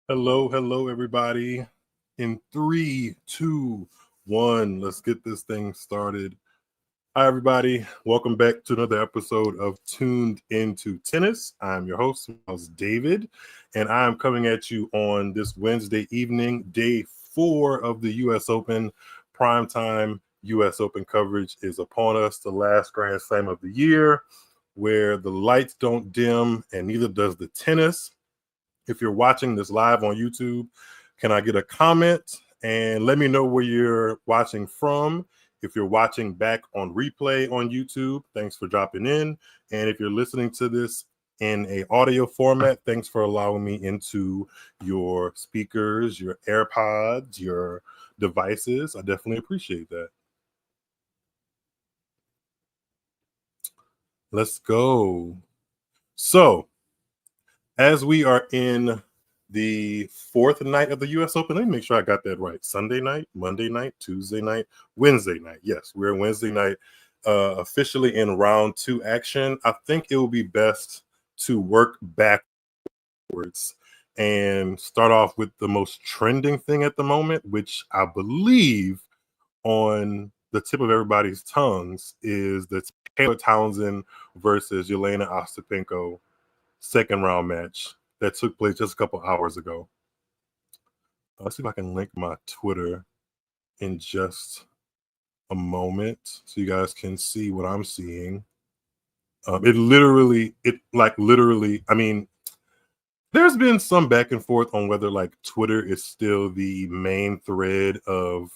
Hello, everybody. In 3, 2, 1, let's get this thing started. Hi, everybody. Welcome back to another episode of Tuned Into Tennis. I'm your host, David, and I'm coming at you on this Wednesday evening, day 4 of the U.S. Open. PrimeTime U.S. Open coverage is upon us, the last Grand Slam of the year, where the lights don't dim and neither does the tennis. If you're watching this live on YouTube, can I get a comment and let me know where you're watching from? If you're watching back on replay on YouTube, thanks for dropping in. And if you're listening to this in a audio format, thanks for allowing me into your speakers, your AirPods, your devices. I definitely appreciate that. Let's go. So, as we are in the 4th night of the U.S. Open, let me make sure I got that right. Sunday night, Monday night, Tuesday night, Wednesday night. Yes, we're Wednesday night, officially in round 2 action. I think it will be best to work backwards and start off with the most trending thing at the moment, which I believe on the tip of everybody's tongues is the Taylor Townsend versus Jelena Ostapenko second round match that took place just a couple hours ago. Let's see if I can link my Twitter in just a moment so you guys can see what I'm seeing. Literally, I mean, there's been some back and forth on whether Twitter is still the main thread of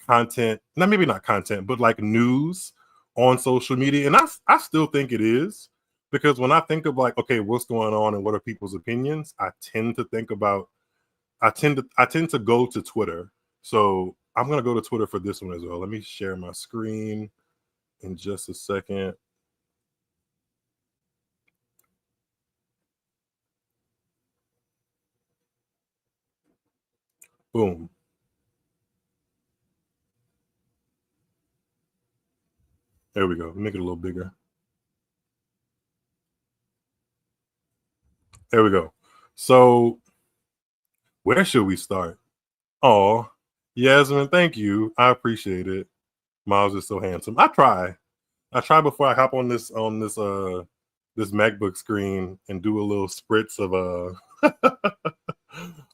content, maybe not content, but news on social media. And I still think it is. Because when I think of okay, what's going on and what are people's opinions, I tend to go to Twitter. So I'm gonna go to Twitter for this one as well. Let me share my screen in just a second. Boom. There we go. Make it a little bigger. There we go. So where should we start? Oh, Yasmin, thank you. I appreciate it. Miles is so handsome. I try before I hop on this this MacBook screen and do a little spritz of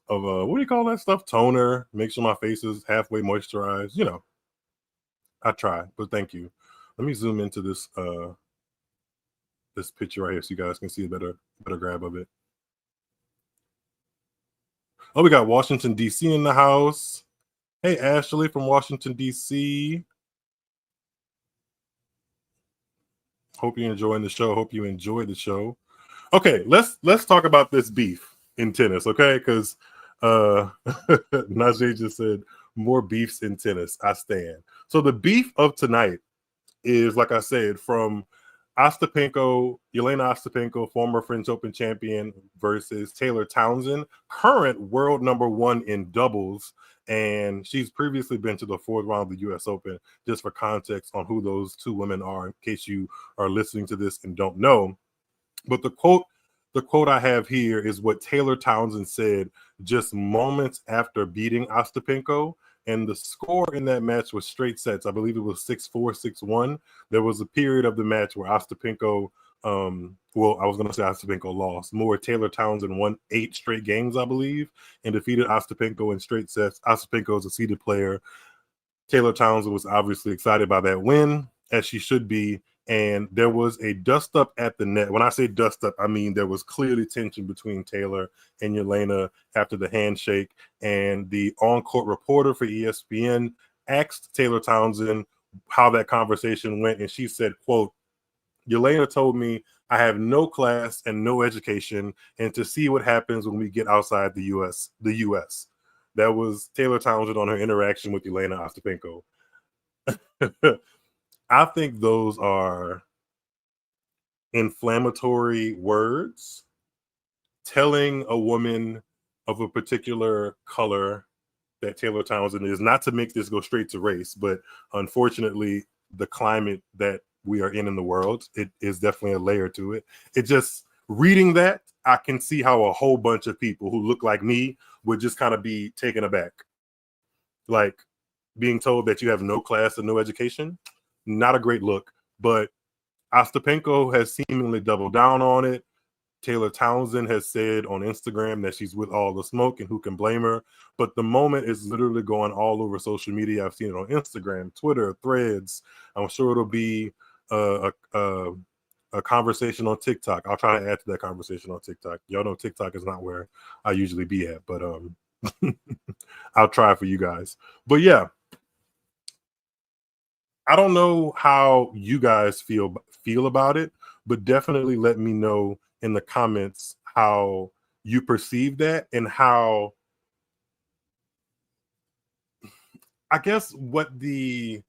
what do you call that stuff? Toner. Make sure my face is halfway moisturized. You know, I try, but thank you. Let me zoom into this this picture right here so you guys can see a better grab of it. Oh, we got Washington, D.C. in the house. Hey, Ashley from Washington, D.C. Hope you're enjoying the show. Hope you enjoyed the show. Okay, let's talk about this beef in tennis, okay? Because Najee just said more beefs in tennis. I stand. So the beef of tonight is, like I said, from Jelena Ostapenko, former French Open champion, versus Taylor Townsend, current world number 1 in doubles. And she's previously been to the 4th round of the U.S. Open, just for context on who those two women are, in case you are listening to this and don't know. But the quote I have here is what Taylor Townsend said just moments after beating Ostapenko. And the score in that match was straight sets. I believe it was 6-4, 6-1. There was a period of the match where Ostapenko, I was going to say Ostapenko lost. More Taylor Townsend won 8 straight games, I believe, and defeated Ostapenko in straight sets. Ostapenko is a seeded player. Taylor Townsend was obviously excited by that win, as she should be. And there was a dust up at the net. When I say dust up, I mean there was clearly tension between Taylor and Jelena after the handshake. And the on-court reporter for ESPN asked Taylor Townsend how that conversation went. And she said, quote, Jelena told me I have no class and no education, and to see what happens when we get outside the U.S. That was Taylor Townsend on her interaction with Jelena Ostapenko. I think those are inflammatory words. Telling a woman of a particular color that Taylor Townsend is, not to make this go straight to race, but unfortunately, the climate that we are in the world, it is definitely a layer to it. It just, reading that, I can see how a whole bunch of people who look like me would just kind of be taken aback. Like being told that you have no class and no education, not a great look. But Ostapenko has seemingly doubled down on it. Taylor Townsend has said on Instagram that she's with all the smoke and who can blame her. But the moment is literally going all over social media. I've seen it on Instagram, Twitter, Threads. I'm sure it'll be a conversation on TikTok. I'll try to add to that conversation on TikTok. Y'all know TikTok is not where I usually be at, but I'll try for you guys. But yeah, I don't know how you guys feel about it, but definitely let me know in the comments how you perceive that and how, I guess, what the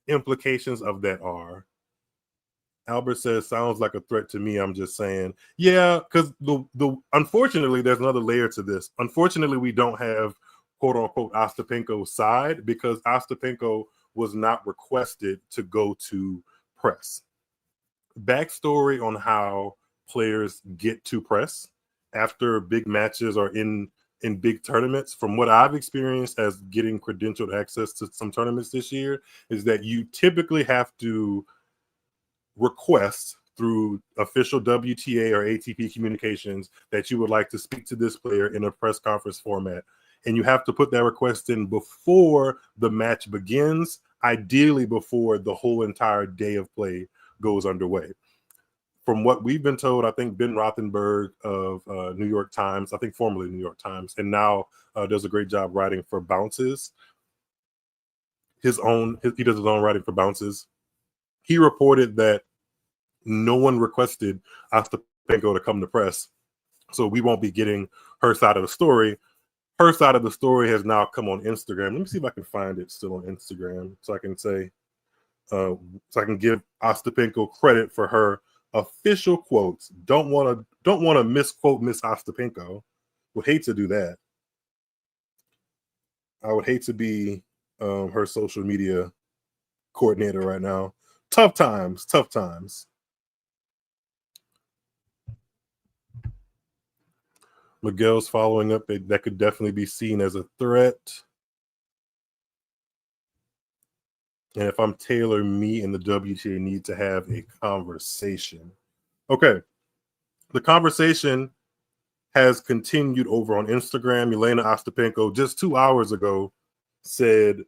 implications of that are. Albert says, sounds like a threat to me. I'm just saying, yeah, because the unfortunately, there's another layer to this. Unfortunately, we don't have quote unquote Ostapenko's side because Ostapenko was not requested to go to press. Backstory on how players get to press after big matches or in big tournaments, from what I've experienced as getting credentialed access to some tournaments this year, is that you typically have to request through official WTA or ATP communications that you would like to speak to this player in a press conference format. And you have to put that request in before the match begins, ideally before the whole entire day of play goes underway. From what we've been told, I think Ben Rothenberg of New York Times, I think formerly New York Times, and now does a great job writing for Bounces. He does his own writing for Bounces. He reported that no one requested Ostapenko to come to press, so we won't be getting her side of the story. Her side of the story has now come on Instagram. Let me see if I can find it still on Instagram, so I can say, so I can give Ostapenko credit for her official quotes. Don't want to misquote Miss Ostapenko. Would hate to do that. I would hate to be her social media coordinator right now. Tough times. Miguel's following up. That could definitely be seen as a threat. And if I'm Taylor, me and the WTA need to have a conversation. Okay. The conversation has continued over on Instagram. Elena Ostapenko just 2 hours ago said,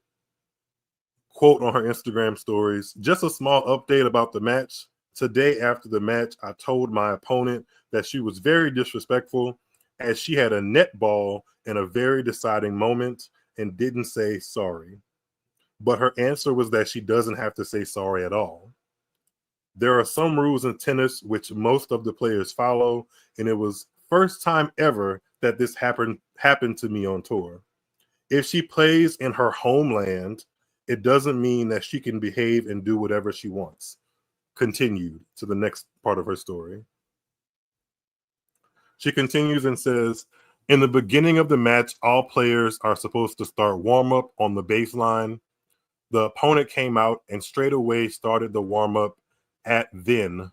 quote on her Instagram stories, just a small update about the match. Today after the match, I told my opponent that she was very disrespectful as she had a net ball in a very deciding moment and didn't say sorry. But her answer was that she doesn't have to say sorry at all. There are some rules in tennis which most of the players follow, and it was first time ever that this happened to me on tour. If she plays in her homeland, it doesn't mean that she can behave and do whatever she wants. Continued to the next part of her story. She continues and says, in the beginning of the match, all players are supposed to start warm-up on the baseline. The opponent came out and straight away started the warm-up at then,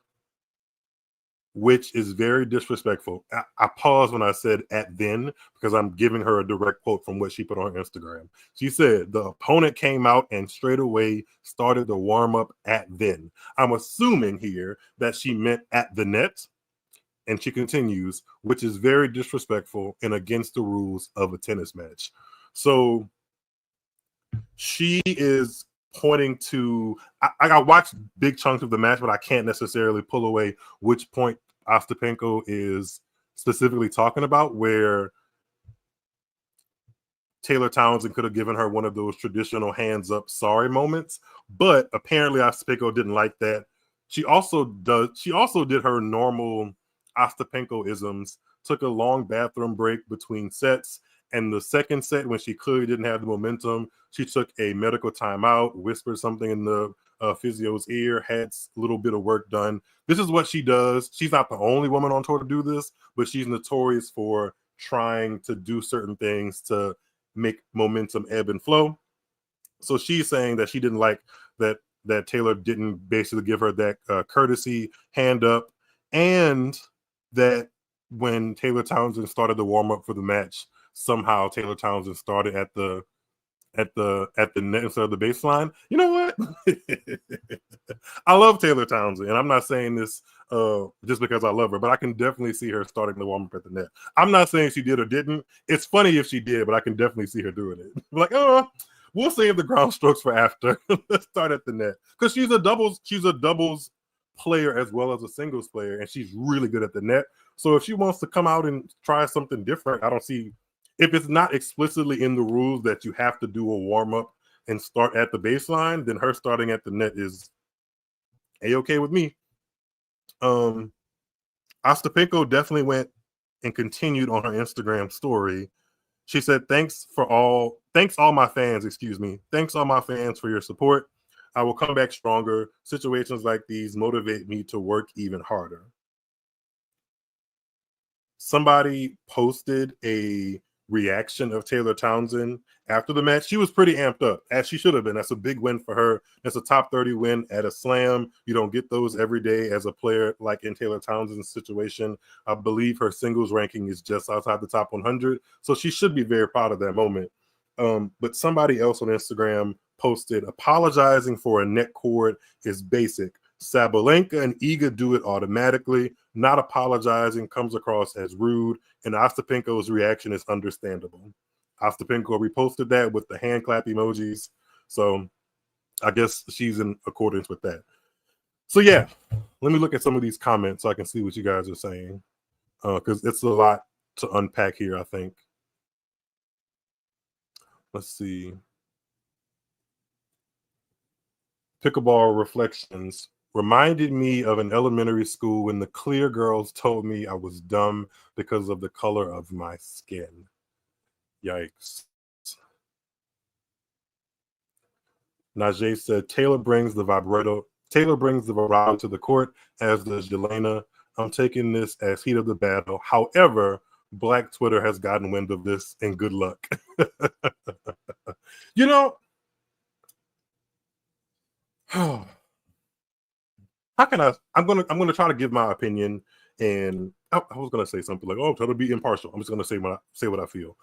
which is very disrespectful. I paused when I said at then because I'm giving her a direct quote from what she put on Instagram. She said the opponent came out and straight away started the warm-up at then. I'm assuming here that she meant at the net. And she continues, which is very disrespectful and against the rules of a tennis match. So she is pointing to, I watched big chunks of the match, but I can't necessarily pull away which point Ostapenko is specifically talking about, where Taylor Townsend could have given her one of those traditional hands up sorry moments, but apparently Ostapenko didn't like that. She also did her normal Ostapenko-isms, took a long bathroom break between sets, and the second set, when she clearly didn't have the momentum, she took a medical timeout, whispered something in the physio's ear, had a little bit of work done. This is what she does. She's not the only woman on tour to do this, but she's notorious for trying to do certain things to make momentum ebb and flow. So she's saying that she didn't like that Taylor didn't basically give her that courtesy hand up, and that when Taylor Townsend started the warm up for the match, somehow Taylor Townsend started at the net instead of the baseline. You know what? I love Taylor Townsend, and I'm not saying this just because I love her, but I can definitely see her starting the warm up at the net. I'm not saying she did or didn't. It's funny if she did, but I can definitely see her doing it. Like, oh, we'll save the ground strokes for after. Let's start at the net because she's a doubles player as well as a singles player, and she's really good at the net. So if she wants to come out and try something different, I don't see, if it's not explicitly in the rules that you have to do a warm up and start at the baseline, then her starting at the net is a-okay with me. Ostapenko definitely went and continued on her Instagram story. She said, thanks all my fans, thanks all my fans for your support. I will come back stronger. Situations like these motivate me to work even harder. Somebody posted a reaction of Taylor Townsend after the match. She was pretty amped up, as she should have been. That's a big win for her. That's a top 30 win at a slam. You don't get those every day as a player, like in Taylor Townsend's situation. I believe her singles ranking is just outside the top 100. So she should be very proud of that moment. But somebody else on Instagram posted, apologizing for a neck cord is basic. Sabalenka and Iga do it automatically. Not apologizing comes across as rude, and Ostapenko's reaction is understandable. Ostapenko reposted that with the hand clap emojis. So I guess she's in accordance with that. So yeah, let me look at some of these comments so I can see what you guys are saying, because it's a lot to unpack here, I think. Let's see. Pickleball Reflections reminded me of an elementary school when the clear girls told me I was dumb because of the color of my skin. Yikes. Najee said, Taylor brings the vibrato to the court, as does Yelena. I'm taking this as heat of the battle. However, Black Twitter has gotten wind of this, and good luck. You know, how can I'm gonna try to give my opinion, and I was gonna say something like, "Oh, try to be impartial." I'm just gonna say what I feel.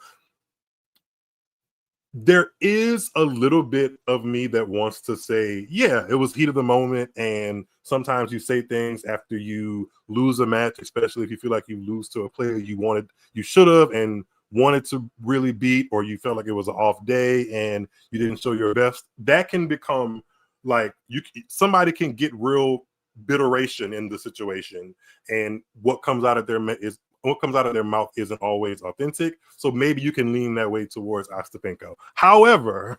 There is a little bit of me that wants to say, yeah, it was heat of the moment, and sometimes you say things after you lose a match, especially if you feel like you lose to a player you should have and wanted to really beat, or you felt like it was an off day and you didn't show your best. That can become like somebody can get real bitteration in the situation, and what comes out of their mouth isn't always authentic. So maybe you can lean that way towards Ostapenko. However,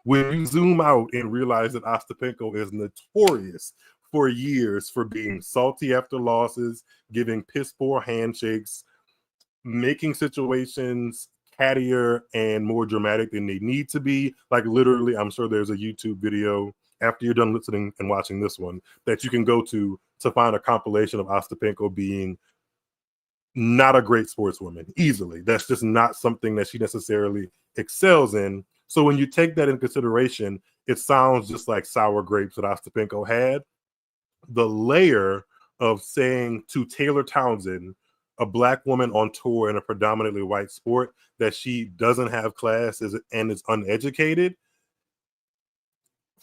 when you zoom out and realize that Ostapenko is notorious for years for being salty after losses, giving piss poor handshakes, making situations cattier and more dramatic than they need to be. Like literally, I'm sure there's a YouTube video after you're done listening and watching this one that you can go to find a compilation of Ostapenko being not a great sportswoman easily. That's just not something that she necessarily excels in. So when you take that in consideration, it sounds just like sour grapes that Ostapenko had. The layer of saying to Taylor Townsend, a Black woman on tour in a predominantly white sport, that she doesn't have class and is uneducated.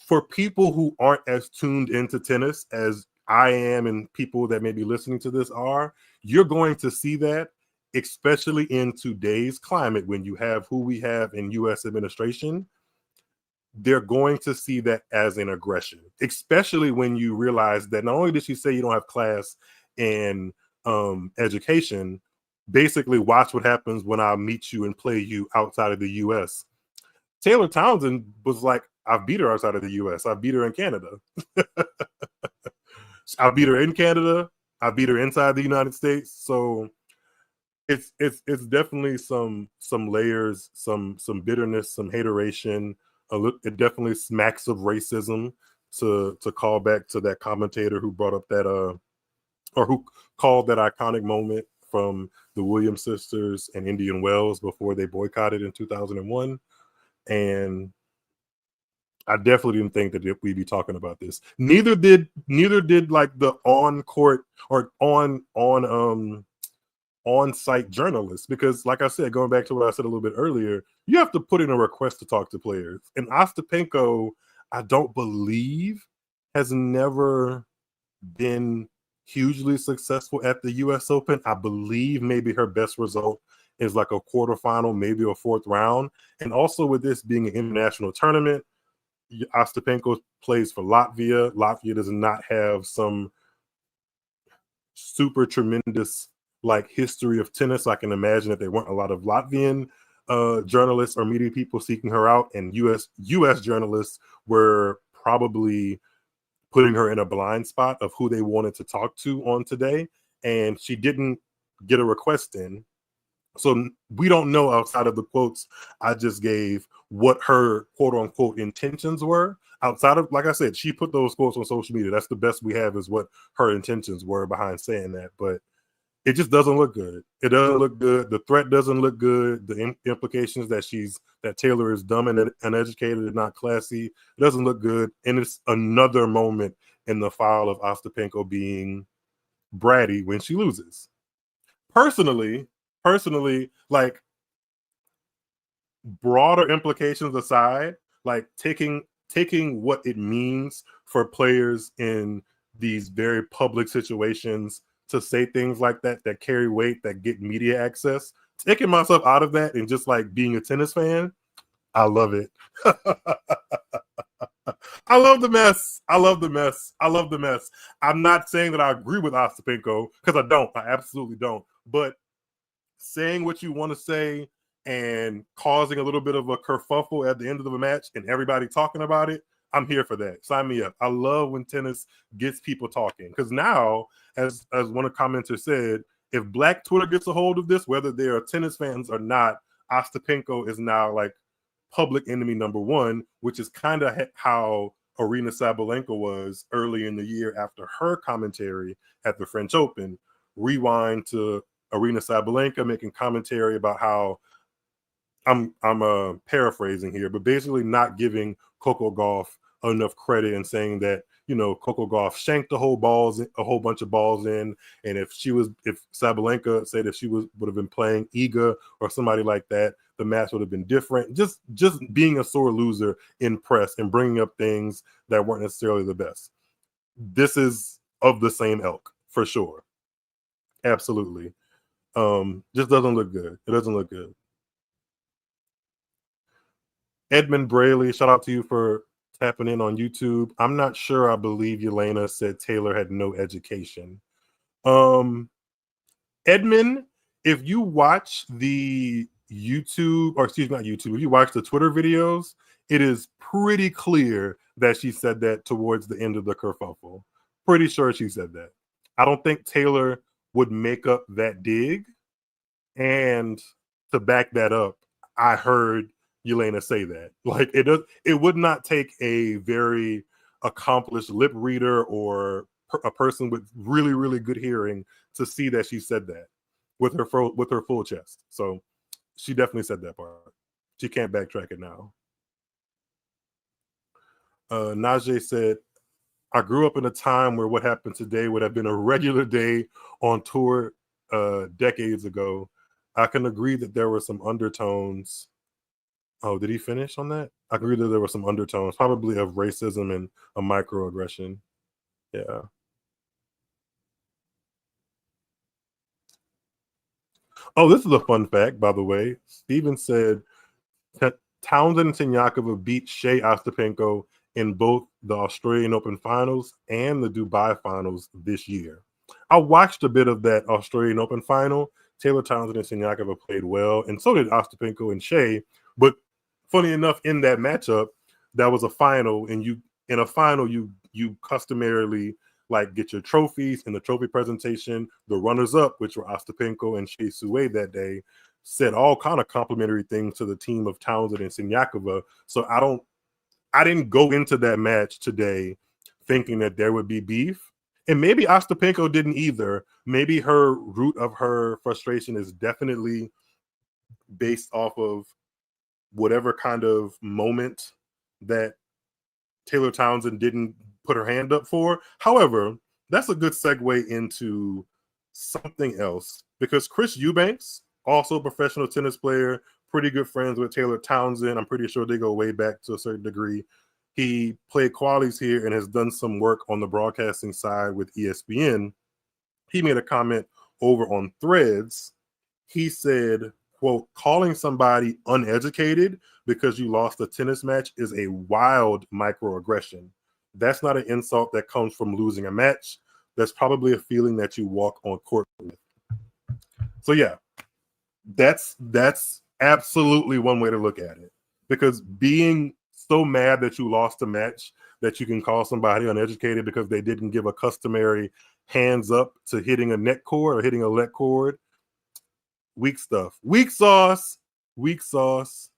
For people who aren't as tuned into tennis as I am and people that may be listening to this are, you're going to see that, especially in today's climate when you have who we have in U.S. administration. They're going to see that as an aggression, especially when you realize that not only did she say you don't have class and education, basically watch what happens when I meet you and play you outside of the U.S. Taylor Townsend was like, I've beat her outside of the U.S. I beat her in Canada. I beat her in Canada. I beat her inside the United States. So it's definitely some layers, some bitterness, some hateration. It definitely smacks of racism to call back to that commentator who brought up that or who called that iconic moment from the Williams sisters and Indian Wells before they boycotted in 2001. And I definitely didn't think that we'd be talking about this. Neither did like the on court or on on-site journalists, because like I said, going back to what I said a little bit earlier, you have to put in a request to talk to players. And Ostapenko, I don't believe, has never been hugely successful at the US Open. I believe maybe her best result is like a quarterfinal, maybe a fourth round. And also with this being an international tournament, Ostapenko plays for Latvia. Latvia does not have some super tremendous like history of tennis. So I can imagine that there weren't a lot of Latvian journalists or media people seeking her out, and US journalists were probably putting her in a blind spot of who they wanted to talk to on today, and she didn't get a request in. So we don't know, outside of the quotes I just gave, what her quote unquote intentions were. Outside of, like I said, she put those quotes on social media. That's the best we have, is what her intentions were behind saying that. But it just doesn't look good. It doesn't look good. The threat doesn't look good. The implications that Taylor is dumb and uneducated and not classy, it doesn't look good. And it's another moment in the file of Ostapenko being bratty when she loses. Personally, like, broader implications aside, like taking what it means for players in these very public situations to say things like that carry weight, that get media access, taking myself out of that and just like being a tennis fan, I love it. I love the mess. I love the mess. I love the mess. I'm not saying that I agree with Ostapenko, because I don't. I absolutely don't. But saying what you want to say and causing a little bit of a kerfuffle at the end of the match and everybody talking about it, I'm here for that. Sign me up. I love when tennis gets people talking, because now, as one of the commenters said, if Black Twitter gets a hold of this, whether they are tennis fans or not, Ostapenko is now like public enemy number one, which is kind of how Arina Sabalenka was early in the year after her commentary at the French Open. Rewind to Arina Sabalenka making commentary about how, I'm paraphrasing here, but basically not giving Coco Gauff enough credit and saying that, Coco Gauff shanked a whole bunch of balls in, and if Sabalenka said if she would have been playing Iga or somebody like that, the match would have been different. Just being a sore loser in press and bringing up things that weren't necessarily the best. This is of the same ilk for sure. Absolutely. Just doesn't look good. It doesn't look good. Edmund Braley, shout out to you for tapping in on YouTube. I'm not sure. I believe Yelena said Taylor had no education. Edmund, if you watch the YouTube, or excuse me, not YouTube, if you watch the Twitter videos, it is pretty clear that she said that towards the end of the kerfuffle. Pretty sure she said that. I don't think Taylor would make up that dig. And to back that up, I heard Yelena say that. Like, it would not take a very accomplished lip reader or a person with really, really good hearing to see that she said that with her full chest. So she definitely said that part. She can't backtrack it now. Najee said, I grew up in a time where what happened today would have been a regular day on tour decades ago. I can agree that there were some undertones. Oh, did he finish on that? I agree that there were some undertones, probably of racism and a microaggression. Yeah. Oh, this is a fun fact, by the way. Steven said Townsend and Siniakova beat Shea Ostapenko in both the Australian Open finals and the Dubai finals this year. I watched a bit of that Australian Open final. Taylor Townsend and Siniakova played well, and so did Ostapenko and Shea. But funny enough, in that matchup, that was a final, and you customarily like get your trophies in the trophy presentation. The runners-up, which were Ostapenko and Shea Sue that day, said all kind of complimentary things to the team of Townsend and Siniakova. So I didn't go into that match today thinking that there would be beef. And maybe Ostapenko didn't either. Maybe her root of her frustration is definitely based off of whatever kind of moment that Taylor Townsend didn't put her hand up for. However, that's a good segue into something else because Chris Eubanks, also a professional tennis player, pretty good friends with Taylor Townsend. I'm pretty sure they go way back to a certain degree. He played qualies here and has done some work on the broadcasting side with ESPN. He made a comment over on Threads. He said, quote, calling somebody uneducated because you lost a tennis match is a wild microaggression. That's not an insult that comes from losing a match. That's probably a feeling that you walk on court with. So yeah, that's absolutely one way to look at it. Because being so mad that you lost a match that you can call somebody uneducated because they didn't give a customary hands up to hitting a net cord or hitting a let cord, weak stuff. Weak sauce. Weak sauce.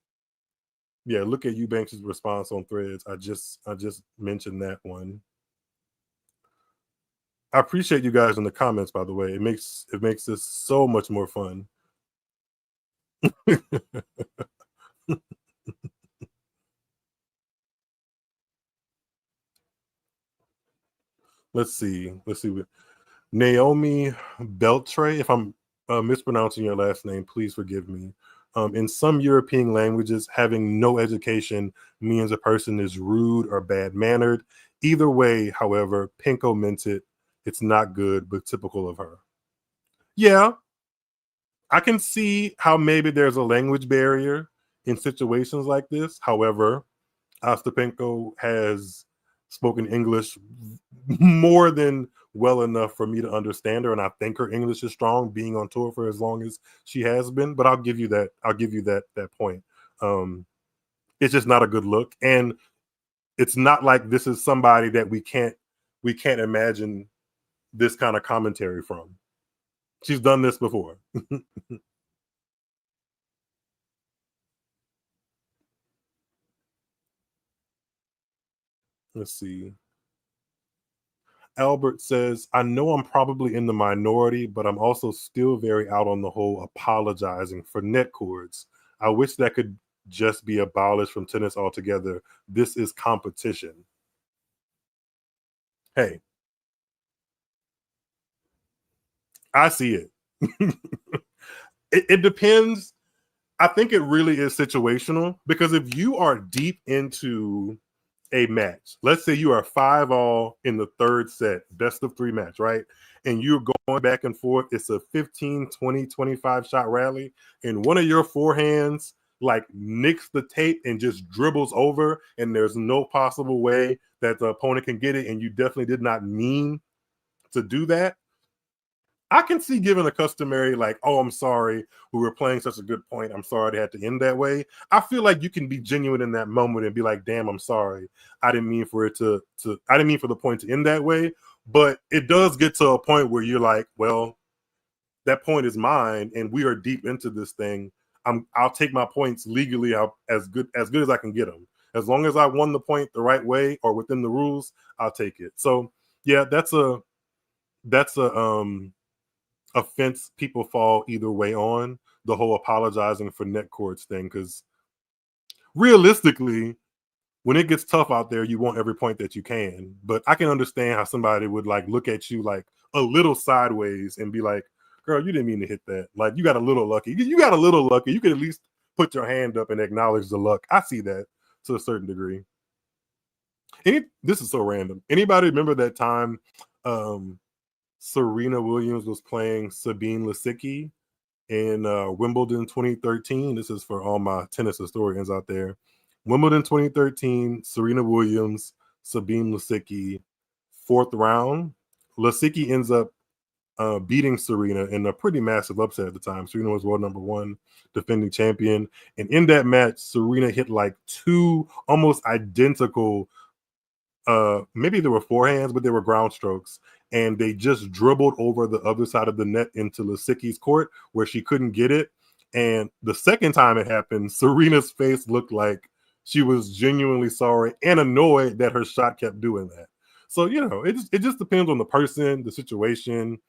Yeah, look at Eubanks' response on Threads. I just mentioned that one. I appreciate you guys in the comments, by the way. It makes this so much more fun. Let's see. Naomi Beltre, if I'm mispronouncing your last name, please forgive me. In some European languages, having no education means a person is rude or bad-mannered. Either way, however, Penko meant it. It's not good, but typical of her. Yeah, I can see how maybe there's a language barrier in situations like this. However, Ostapenko has spoken English more than well enough for me to understand her, and I think her English is strong, being on tour for as long as she has been. But I'll give you that. That point. It's just not a good look, and it's not like this is somebody that we can't imagine this kind of commentary from. She's done this before. Let's see. Albert says, I know I'm probably in the minority, but I'm also still very out on the whole apologizing for net cords. I wish that could just be abolished from tennis altogether. This is competition. Hey, I see it. It depends. I think it really is situational because if you are deep into a match, let's say you are 5-all in the third set, best of 3 match, right? And you're going back and forth. It's a 15, 20, 25 shot rally, and one of your forehands like nicks the tape and just dribbles over, and there's no possible way that the opponent can get it, and you definitely did not mean to do that. I can see giving a customary like, oh, I'm sorry, we were playing such a good point. I'm sorry it had to end that way. I feel like you can be genuine in that moment and be like, damn, I'm sorry. I didn't mean for it to I didn't mean for the point to end that way. But it does get to a point where you're like, well, that point is mine, and we are deep into this thing. I'll take my points legally out as good as I can get them. As long as I won the point the right way or within the rules, I'll take it. So yeah, that's a offense people fall either way on, the whole apologizing for net cords thing, because realistically, when it gets tough out there, you want every point that you can. But I can understand how somebody would like look at you like a little sideways and be like, girl, you didn't mean to hit that. Like, you got a little lucky. You got a little lucky. You could at least put your hand up and acknowledge the luck. I see that to a certain degree. This is so random. Anybody remember that time Serena Williams was playing Sabine Lisicki in Wimbledon 2013? This is for all my tennis historians out there. Wimbledon 2013, Serena Williams, Sabine Lisicki, 4th round. Lisicki ends up beating Serena in a pretty massive upset at the time. Serena was world number 1, defending champion. And in that match, Serena hit like 2 almost identical, maybe there were forehands, but they were ground strokes. And they just dribbled over the other side of the net into Lisicki's court where she couldn't get it. And the second time it happened, Serena's face looked like she was genuinely sorry and annoyed that her shot kept doing that. So, it just depends on the person, the situation,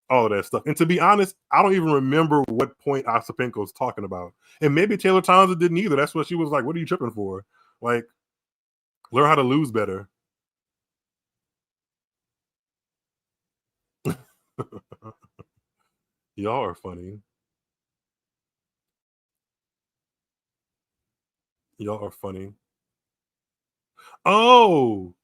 all of that stuff. And to be honest, I don't even remember what point Ostapenko was talking about. And maybe Taylor Townsend didn't either. That's what she was like, what are you tripping for? Like, learn how to lose better. Y'all are funny. Y'all are funny. Oh,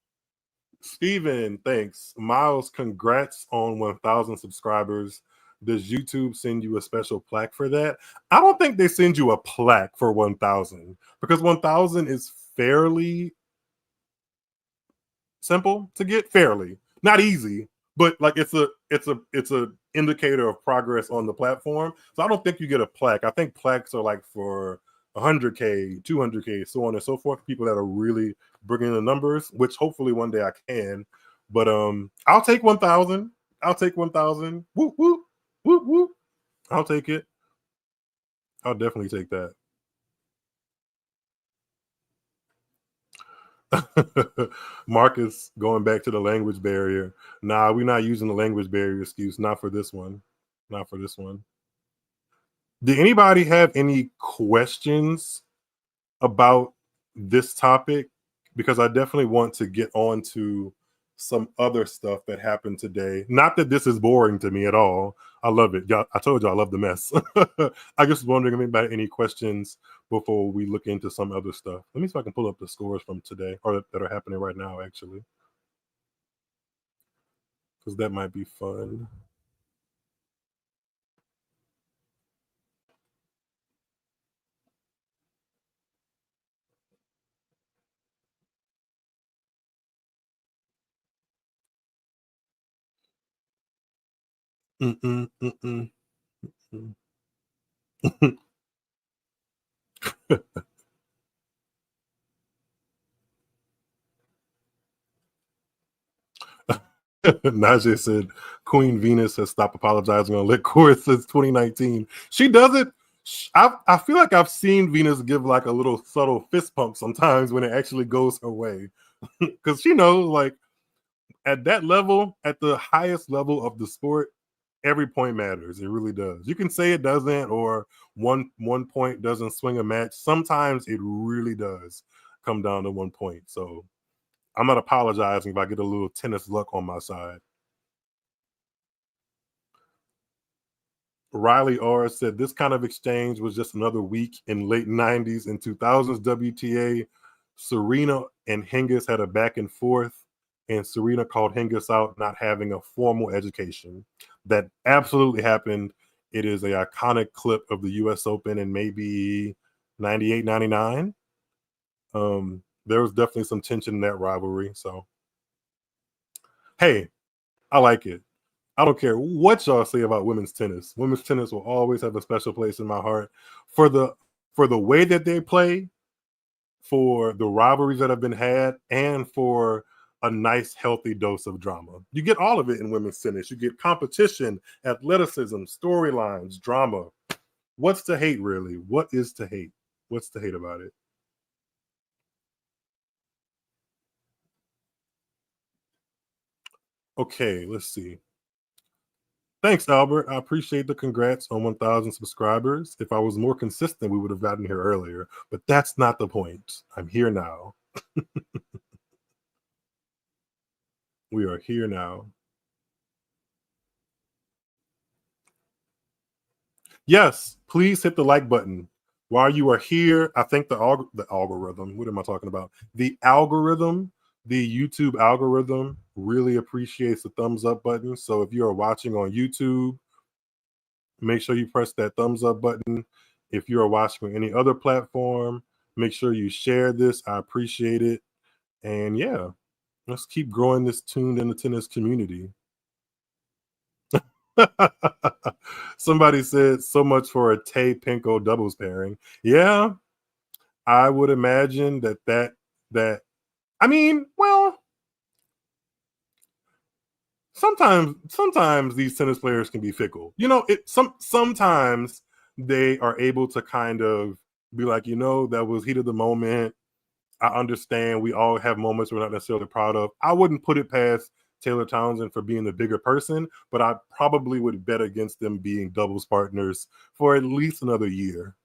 Steven, thanks. Miles, congrats on 1,000 subscribers. Does YouTube send you a special plaque for that? I don't think they send you a plaque for 1,000 because 1,000 is fairly simple to get. Fairly, not easy, but like it's a indicator of progress on the platform. So I don't think you get a plaque. I think plaques are like for 100K, 200K, so on and so forth. People that are really bringing the numbers, which hopefully one day I can. But I'll take 1,000. I'll take 1,000. Whoop whoop whoop whoop. I'll take it. I'll definitely take that. Marcus going back to the language barrier. Nah, we're not using the language barrier excuse. Not for this one. Not for this one. Did anybody have any questions about this topic? Because I definitely want to get on to some other stuff that happened today. Not that this is boring to me at all. I love it. Y'all, I told you I love the mess. I just wondering if anybody any questions before we look into some other stuff. Let me see if I can pull up the scores from today or that are happening right now, actually, because that might be fun. Mm-mm, mm-mm, mm. Najee said Queen Venus has stopped apologizing on lit course since 2019. She does it. I feel like I've seen Venus give like a little subtle fist pump sometimes when it actually goes her way. Because she knows, like, at that level, at the highest level of the sport, every point matters. It really does. You can say it doesn't, or one point doesn't swing a match. Sometimes it really does come down to 1 point. So I'm not apologizing if I get a little tennis luck on my side. Riley R said this kind of exchange was just another week in late 90s and 2000s WTA. Serena and Hingis had a back and forth, and Serena called Hingis out not having a formal education. That absolutely happened. It is an iconic clip of the US Open in maybe 98, 99. There was definitely some tension in that rivalry. So, hey, I like it. I don't care what y'all say about women's tennis. Women's tennis will always have a special place in my heart for the way that they play, for the rivalries that have been had, and for a nice healthy dose of drama. You get all of it in women's tennis. You get competition, athleticism, storylines, drama. What's to hate, really? What is to hate? What's to hate about it? Okay, let's see. Thanks, Albert. I appreciate the congrats on 1,000 subscribers. If I was more consistent, we would have gotten here earlier, but that's not the point. I'm here now. We are here now. Yes, please hit the like button. While you are here, I think the algorithm, what am I talking about? The YouTube algorithm really appreciates the thumbs up button. So if you are watching on YouTube, make sure you press that thumbs up button. If you are watching on any other platform, make sure you share this. I appreciate it. And yeah, let's keep growing this tuned in the tennis community. Somebody said so much for a Tay Pinko doubles pairing. Yeah, I would imagine that I mean, well, sometimes these tennis players can be fickle. You know, sometimes they are able to kind of be like, that was heat of the moment. I understand we all have moments we're not necessarily proud of. I wouldn't put it past Taylor Townsend for being the bigger person, but I probably would bet against them being doubles partners for at least another year.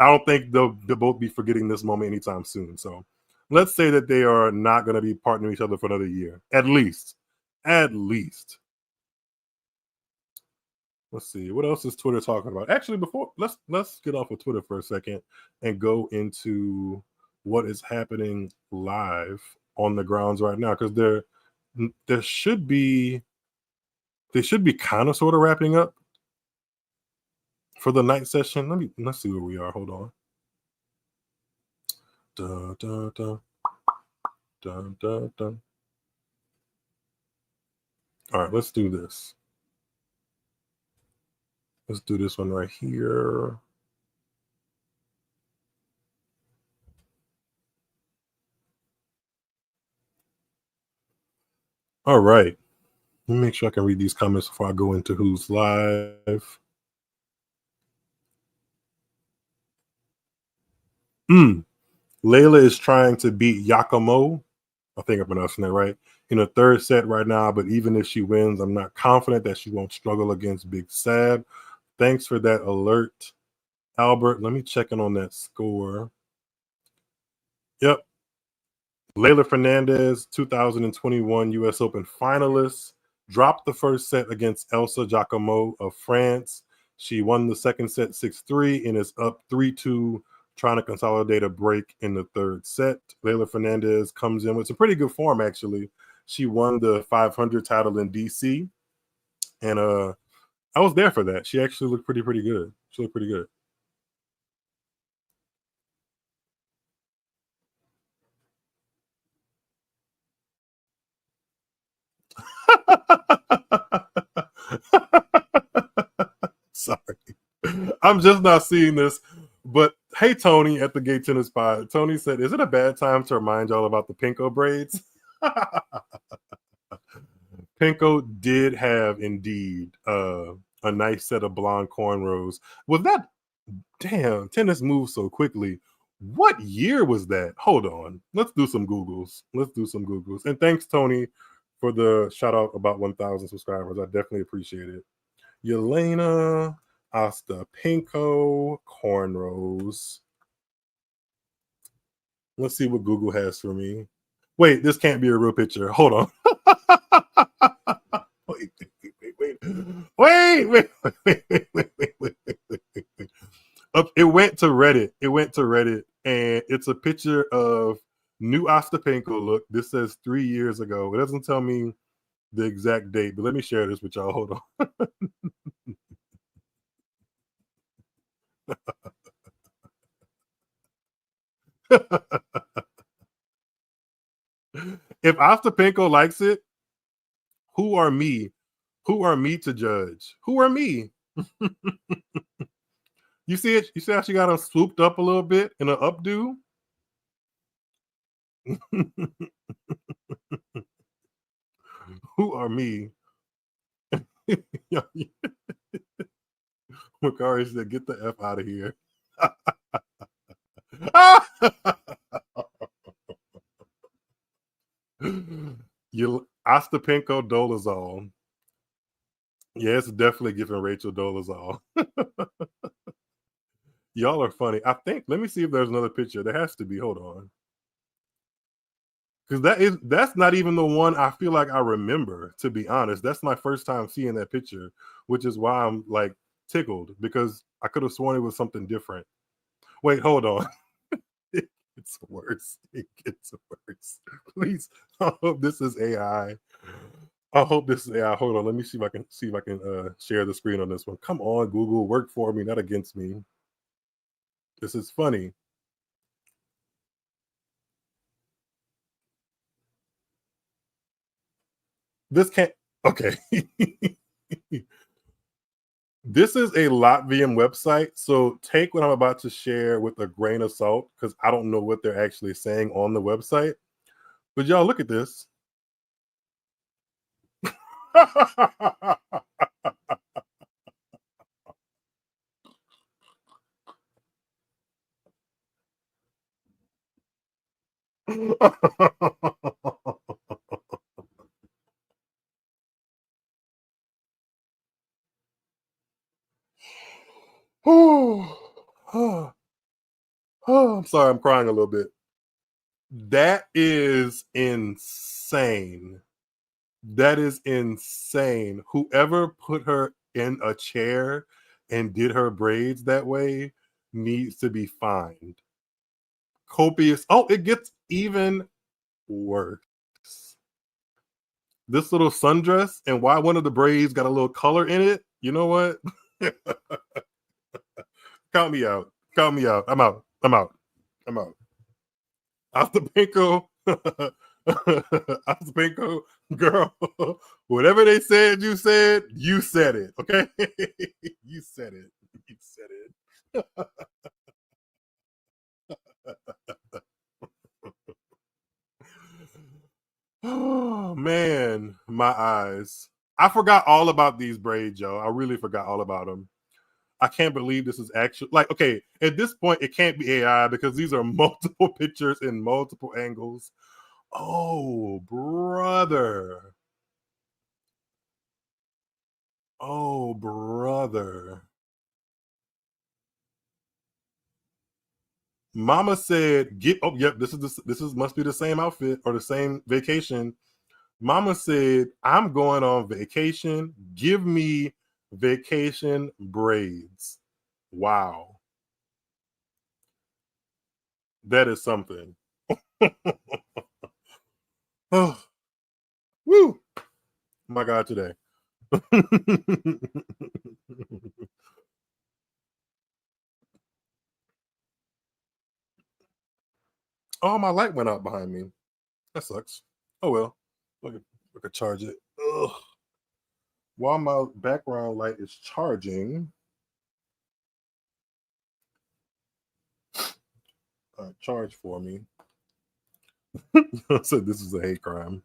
I don't think they'll both be forgetting this moment anytime soon. So let's say that they are not going to be partnering each other for another year, at least. At least. Let's see. What else is Twitter talking about? Actually, before let's get off of Twitter for a second and go into what is happening live on the grounds right now, because there should be they should be kind of sort of wrapping up for the night session. Let's see where we are. Hold on. Dun, dun, dun, dun, dun, dun. All right, let's do this. Let's do this one right here. All right. Let me make sure I can read these comments before I go into who's live. Layla is trying to beat Yakumo. I think I'm pronouncing that right. In a third set right now, but even if she wins, I'm not confident that she won't struggle against Big Sab. Thanks for that alert, Albert. Let me check in on that score. Yep. Layla Fernandez, 2021 US Open finalist, dropped the first set against Elsa Giacomo of France. She won the second set 6-3 and is up 3-2, trying to consolidate a break in the third set. Layla Fernandez comes in with some pretty good form, actually. She won the 500 title in DC, and I was there for that. She actually looked pretty good. She looked pretty good. Sorry. I'm just not seeing this. But hey, Tony at the Gay Tennis Pod. Tony said, "Is it a bad time to remind y'all about the Pinko braids?" Pinko did have indeed a nice set of blonde cornrows. Was that damn tennis moves so quickly? What year was that? Hold on. Let's do some Googles. And thanks, Tony, for the shout out about 1,000 subscribers. I definitely appreciate it. Yelena Ostapenko cornrows. Let's see what Google has for me. Wait, this can't be a real picture. Hold on. Wait. It went to Reddit. And it's a picture of new Ostapenko look. This says 3 years ago. It doesn't tell me the exact date, but let me share this with y'all. Hold on. If Ostapenko likes it, who are me? Who are me to judge? Who are me? You see it? You see how she got him swooped up a little bit in an updo? Who are me? Makari said, "Get the F out of here." You Ostapenko Dolazol. Yeah, it's definitely giving Rachel Dolezal. Y'all are funny. I think. Let me see if there's another picture. There has to be. Hold on, because that's not even the one I feel like I remember. To be honest, that's my first time seeing that picture, which is why I'm like tickled, because I could have sworn it was something different. Wait, hold on. It's worse. It gets worse. Please, I hope this is AI. Hold on. Let me see if I can share the screen on this one. Come on, Google, work for me, not against me. This is funny. This can't. Okay. This is a Latvian website, so take what I'm about to share with a grain of salt, because I don't know what they're actually saying on the website. But y'all, look at this. I'm sorry, I'm crying a little bit. That is insane. That is insane. Whoever put her in a chair and did her braids that way needs to be fined. Copious. Oh, it gets even worse. This little sundress and why one of the braids got a little color in it. You know what? Count me out. Count me out. I'm out. I'm out. I'm out. Ostapenko. Ostapenko, girl. Whatever they said, you said it. Okay, you said it. You said it. Oh man, my eyes. I forgot all about these braids, yo. I really forgot all about them. I can't believe this is actually like okay. At this point, it can't be AI because these are multiple pictures in multiple angles. Oh, brother. Oh, brother. Mama said, "Get oh, yep. This is must be the same outfit or the same vacation." Mama said, "I'm going on vacation. Give me vacation braids." Wow, that is something. Oh, woo! My God, today. Oh, my light went out behind me. That sucks. Oh well. I could charge it. Ugh. While my background light is charging, charge for me. So this is a hate crime.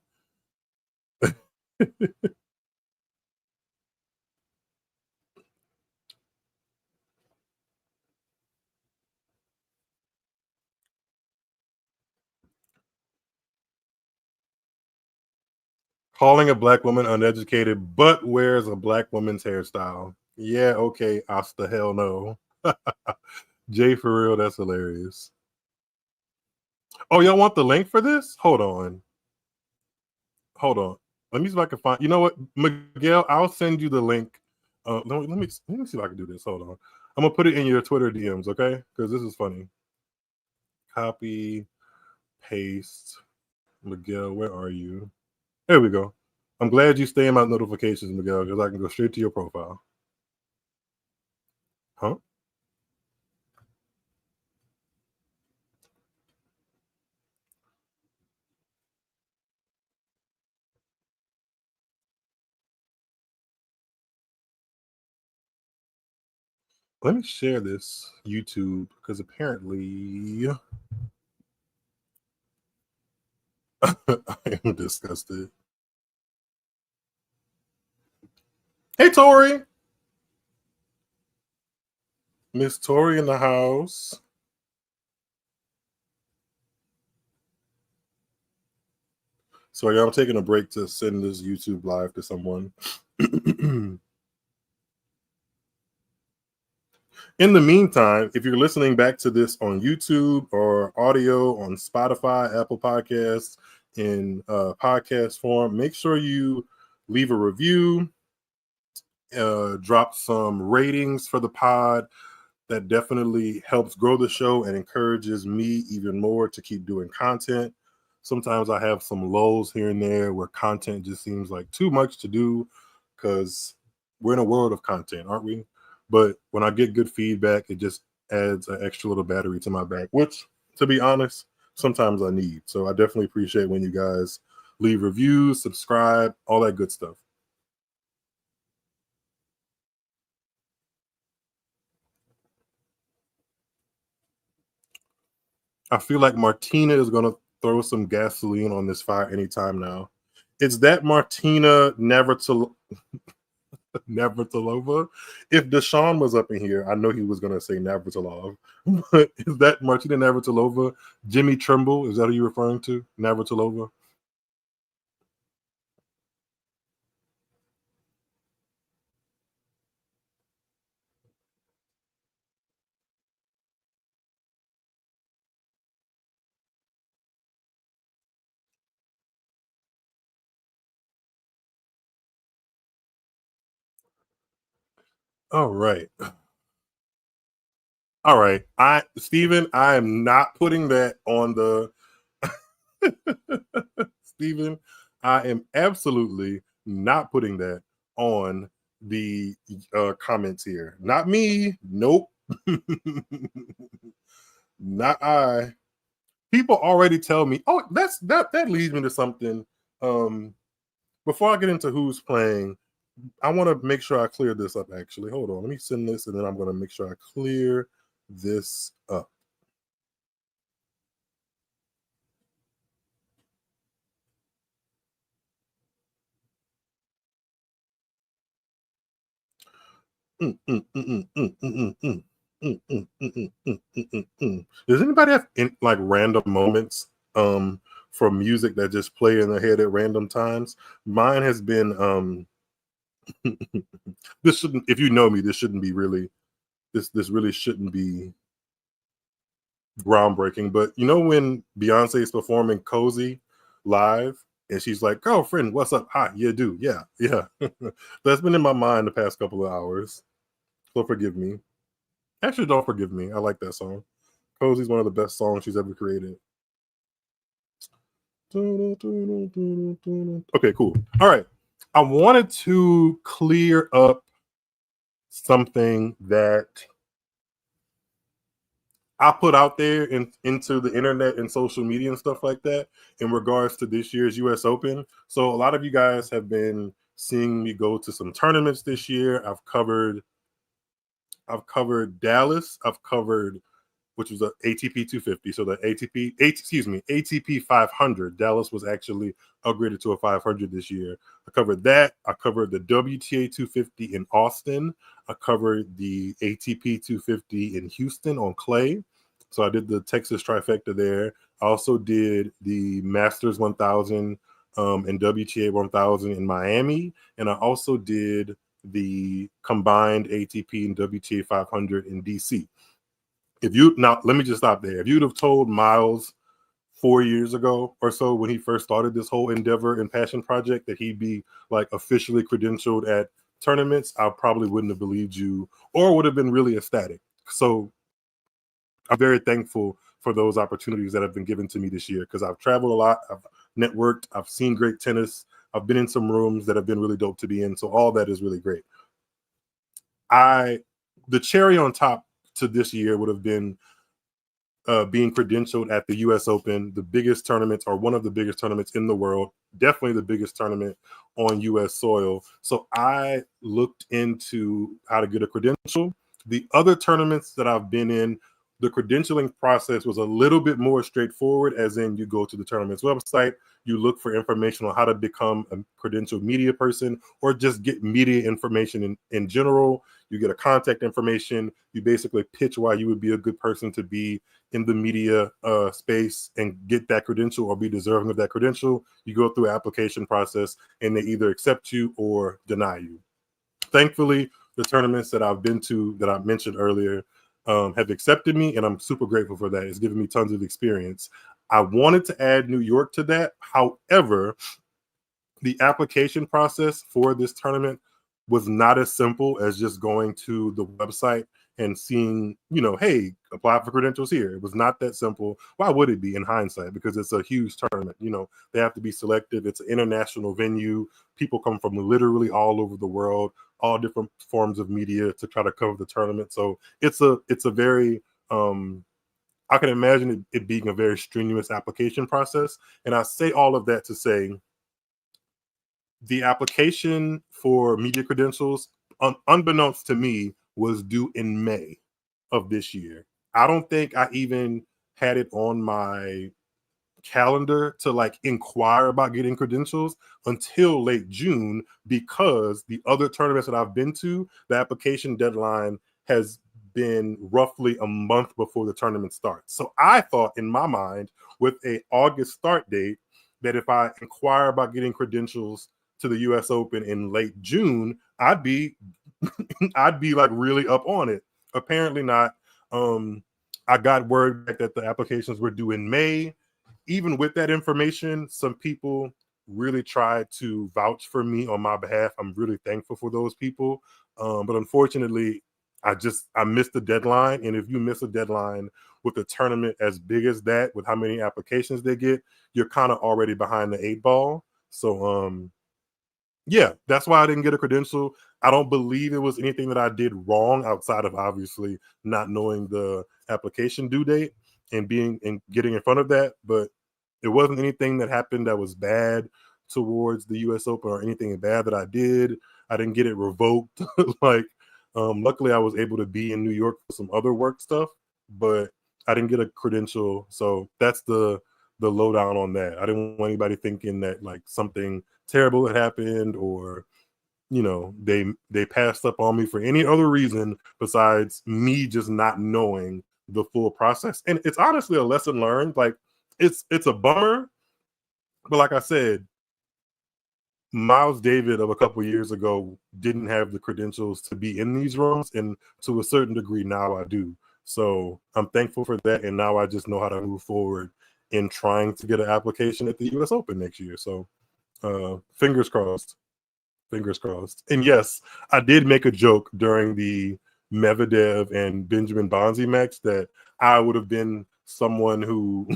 Calling a black woman uneducated but wears a black woman's hairstyle. Yeah, okay, Asta, hell no. Jay, for real, that's hilarious. Oh, y'all want the link for this? Hold on. Hold on. Let me see if I can find. You know what, Miguel? I'll send you the link. Let me see if I can do this. Hold on. I'm gonna put it in your Twitter DMs, okay? Because this is funny. Copy, paste. Miguel, where are you? There we go. I'm glad you stay in my notifications, Miguel, because I can go straight to your profile. Huh? Let me share this YouTube because apparently I am disgusted. Hey, Tori. Miss Tori in the house. So yeah, I'm taking a break to send this YouTube live to someone. In the meantime, if you're listening back to this on YouTube or audio on Spotify, Apple Podcasts, in podcast form, make sure you leave a review, drop some ratings for the pod. That definitely helps grow the show and encourages me even more to keep doing content. Sometimes I have some lulls here and there where content just seems like too much to do because we're in a world of content, aren't we? But when I get good feedback, it just adds an extra little battery to my back, which, to be honest, sometimes I need. So I definitely appreciate when you guys leave reviews, subscribe, all that good stuff. I feel like Martina is going to throw some gasoline on this fire anytime now. Is that Martina Navratilova? If Deshaun was up in here, I know he was going to say Navratilov. But is that Martina Navratilova? Jimmy Trimble? Is that who you're referring to? Navratilova? All right. All right. Steven, I am not putting that on the Steven, I am absolutely not putting that on the comments here. Not me. Nope. Not I. People already tell me, oh, that leads me to something. Um, before I get into who's playing, I want to make sure I clear this up actually. Hold on. Let me send this and then I'm gonna make sure I clear this up. Mm, mm, mm, mm, mm, mm, mm, mm, mm, mm, mm, mm, mm. Does anybody have like random moments from music that just play in their head at random times? Mine has been this shouldn't, if you know me, this shouldn't be really this really shouldn't be groundbreaking. But you know when Beyonce is performing Cozy live and she's like, girlfriend, what's up? Hi, yeah, do. Yeah, yeah. That's been in my mind the past couple of hours. So forgive me. Actually, don't forgive me. I like that song. Cozy's one of the best songs she's ever created. Okay, cool. All right. I wanted to clear up something that I put out there into the internet and social media and stuff like that in regards to this year's US Open. So a lot of you guys have been seeing me go to some tournaments this year. I've covered Dallas. I've covered, which was a ATP 250. So the ATP 500. Dallas was actually upgraded to a 500 this year. I covered that. I covered the WTA 250 in Austin. I covered the ATP 250 in Houston on clay. So I did the Texas trifecta there. I also did the Masters 1000 and WTA 1000 in Miami. And I also did the combined ATP and WTA 500 in DC. If you now let me just stop there. If you'd have told Miles 4 years ago or so when he first started this whole endeavor and passion project that he'd be like officially credentialed at tournaments, I probably wouldn't have believed you or would have been really ecstatic. So I'm very thankful for those opportunities that have been given to me this year because I've traveled a lot, I've networked, I've seen great tennis, I've been in some rooms that have been really dope to be in. So all that is really great. The cherry on top to this year would have been being credentialed at the U.S. Open, the biggest tournament or one of the biggest tournaments in the world, definitely the biggest tournament on U.S. soil. So I looked into how to get a credential. The other tournaments that I've been in, the credentialing process was a little bit more straightforward, as in you go to the tournament's website, you look for information on how to become a credentialed media person or just get media information in general. You get a contact information. You basically pitch why you would be a good person to be in the media space and get that credential or be deserving of that credential. You go through an application process and they either accept you or deny you. Thankfully, the tournaments that I've been to that I mentioned earlier have accepted me, and I'm super grateful for that. It's given me tons of experience. I wanted to add New York to that. However, the application process for this tournament was not as simple as just going to the website and seeing, hey, apply for credentials here. It was not that simple. Why would it be in hindsight? Because it's a huge tournament. They have to be selected. It's an international venue. People come from literally all over the world, all different forms of media to try to cover the tournament. So it's a very I can imagine it being a very strenuous application process. And I say all of that to say the application for media credentials, unbeknownst to me, was due in May of this year. I don't think I even had it on my calendar to like inquire about getting credentials until late June because the other tournaments that I've been to, the application deadline has been roughly a month before the tournament starts. So I thought in my mind with a August start date that if I inquire about getting credentials to the US Open in late June, I'd be I'd be like really up on it. Apparently not. I got word back that the applications were due in May. Even with that information, some people really tried to vouch for me on my behalf. I'm really thankful for those people. But unfortunately, I missed the deadline. And if you miss a deadline with a tournament as big as that, with how many applications they get, you're kind of already behind the 8 ball. So yeah, that's why I didn't get a credential. I don't believe it was anything that I did wrong outside of obviously not knowing the application due date and getting in front of that. But it wasn't anything that happened that was bad towards the US Open or anything bad that I did. I didn't get it revoked. Like, luckily I was able to be in New York for some other work stuff, but I didn't get a credential. So that's the lowdown on that. I didn't want anybody thinking that like something terrible had happened, or they passed up on me for any other reason besides me just not knowing the full process. And it's honestly a lesson learned. Like, it's a bummer, but like I said, Miles David of a couple years ago didn't have the credentials to be in these rooms, and to a certain degree now I do. So I'm thankful for that, and now I just know how to move forward in trying to get an application at the US Open next year. So fingers crossed. Fingers crossed. And yes, I did make a joke during the Medvedev and Benjamin Bonzi match that I would have been someone who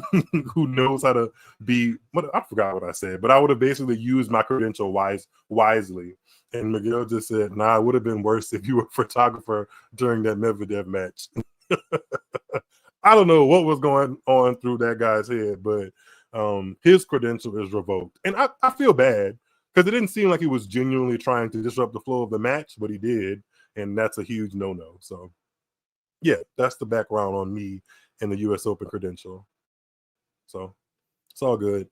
who knows how to be. I forgot what I said, but I would have basically used my credential wisely. And Miguel just said, "Nah, it would have been worse if you were a photographer during that Medvedev match." I don't know what was going on through that guy's head, but his credential is revoked, and I feel bad because it didn't seem like he was genuinely trying to disrupt the flow of the match, but he did, and that's a huge no-no. So yeah, that's the background on me and the US Open credential. So it's all good.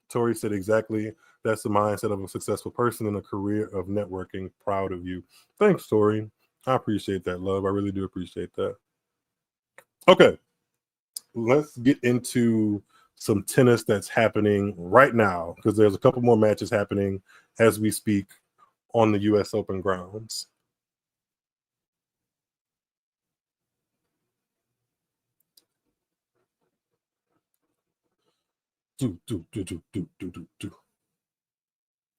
Tori said exactly. That's the mindset of a successful person in a career of networking. Proud of you. Thanks, Tori. I appreciate that, love. I really do appreciate that. Okay, let's get into some tennis that's happening right now, because there's a couple more matches happening as we speak on the US Open grounds.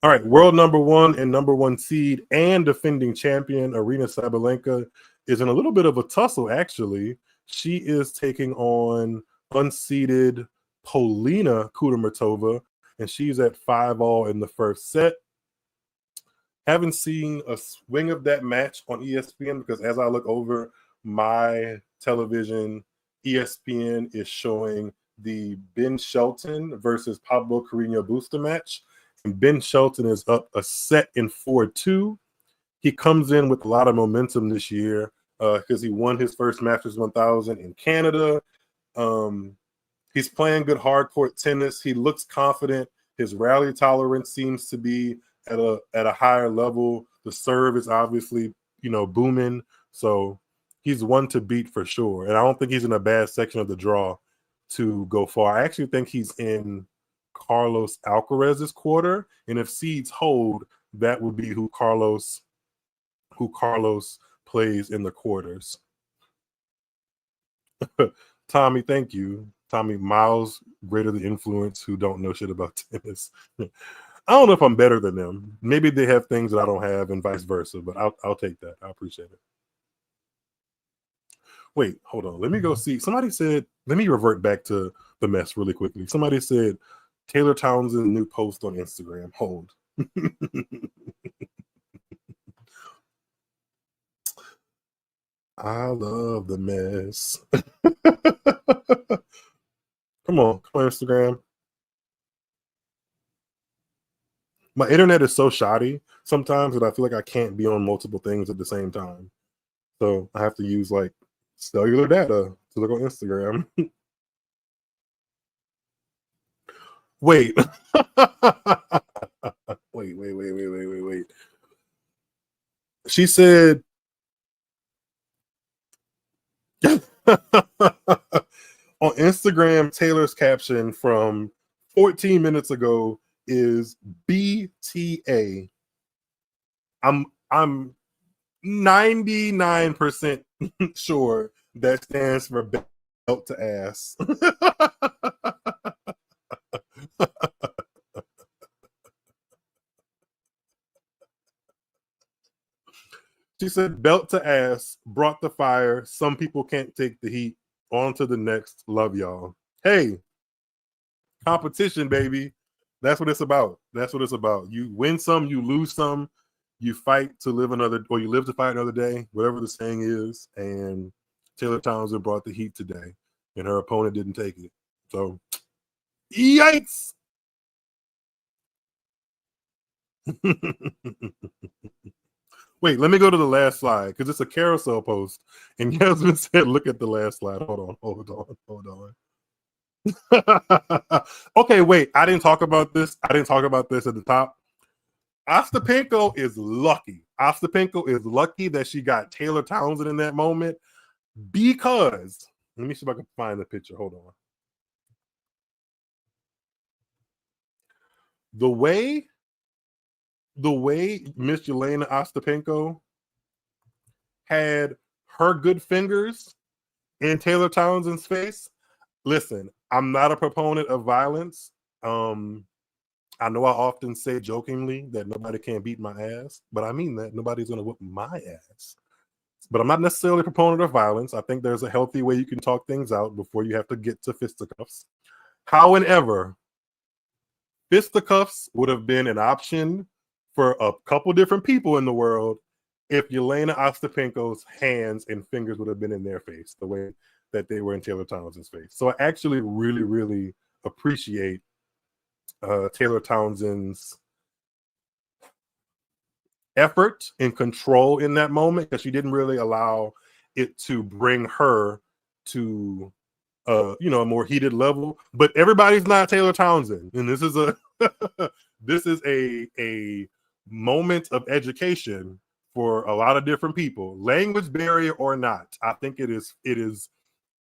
All right, world number one and number one seed and defending champion Aryna Sabalenka is in a little bit of a tussle, actually. She is taking on unseeded Polina Kudermetova, and she's at 5-all in the first set. Haven't seen a swing of that match on ESPN because as I look over my television, ESPN is showing the Ben Shelton versus Pablo Carreño Busta match. And Ben Shelton is up a set in 4-2. He comes in with a lot of momentum this year because he won his first Masters 1000 in Canada. He's playing good hard court tennis. He looks confident. His rally tolerance seems to be at a higher level. The serve is obviously, booming. So he's one to beat for sure. And I don't think he's in a bad section of the draw to go far. I actually think he's in Carlos Alcaraz's quarter. And if seeds hold, that would be who Carlos plays in the quarters. Tommy, thank you. Tommy, Miles, greater the influence who don't know shit about tennis. I don't know if I'm better than them. Maybe they have things that I don't have and vice versa, but I'll take that. I appreciate it. Wait, hold on. Let me go see. Somebody said, let me revert back to the mess really quickly. Somebody said, Taylor Townsend new post on Instagram. Hold. I love the mess. Come on, Instagram. My internet is so shoddy sometimes that I feel like I can't be on multiple things at the same time. So I have to use like cellular data to look on Instagram. Wait. wait. She said on Instagram, Taylor's caption from 14 minutes ago is BTA. I'm 99% sure that stands for belt to ass. She said, belt to ass, brought the fire. Some people can't take the heat. On to the next. Love y'all. Hey, competition, baby. That's what it's about. That's what it's about. You win some, you lose some. You fight to live another, or you live to fight another day, whatever the saying is. And Taylor Townsend brought the heat today, and her opponent didn't take it. So, yikes. Wait, let me go to the last slide because it's a carousel post. And Yasmin said, look at the last slide. Hold on. Okay, wait. I didn't talk about this at the top. Ostapenko is lucky. Ostapenko is lucky that she got Taylor Townsend in that moment because, let me see if I can find the picture. Hold on. The way Miss Yelena Ostapenko had her good fingers in Taylor Townsend's face. Listen, I'm not a proponent of violence. I know I often say jokingly that nobody can beat my ass, but I mean that nobody's going to whip my ass. But I'm not necessarily a proponent of violence. I think there's a healthy way you can talk things out before you have to get to fisticuffs. However, fisticuffs would have been an option for a couple different people in the world if Yelena Ostapenko's hands and fingers would have been in their face the way that they were in Taylor Townsend's face. So I actually really, really appreciate Taylor Townsend's effort and control in that moment because she didn't really allow it to bring her to a more heated level. But everybody's not Taylor Townsend, and this is a this is a moment of education for a lot of different people, language barrier or not. I think it is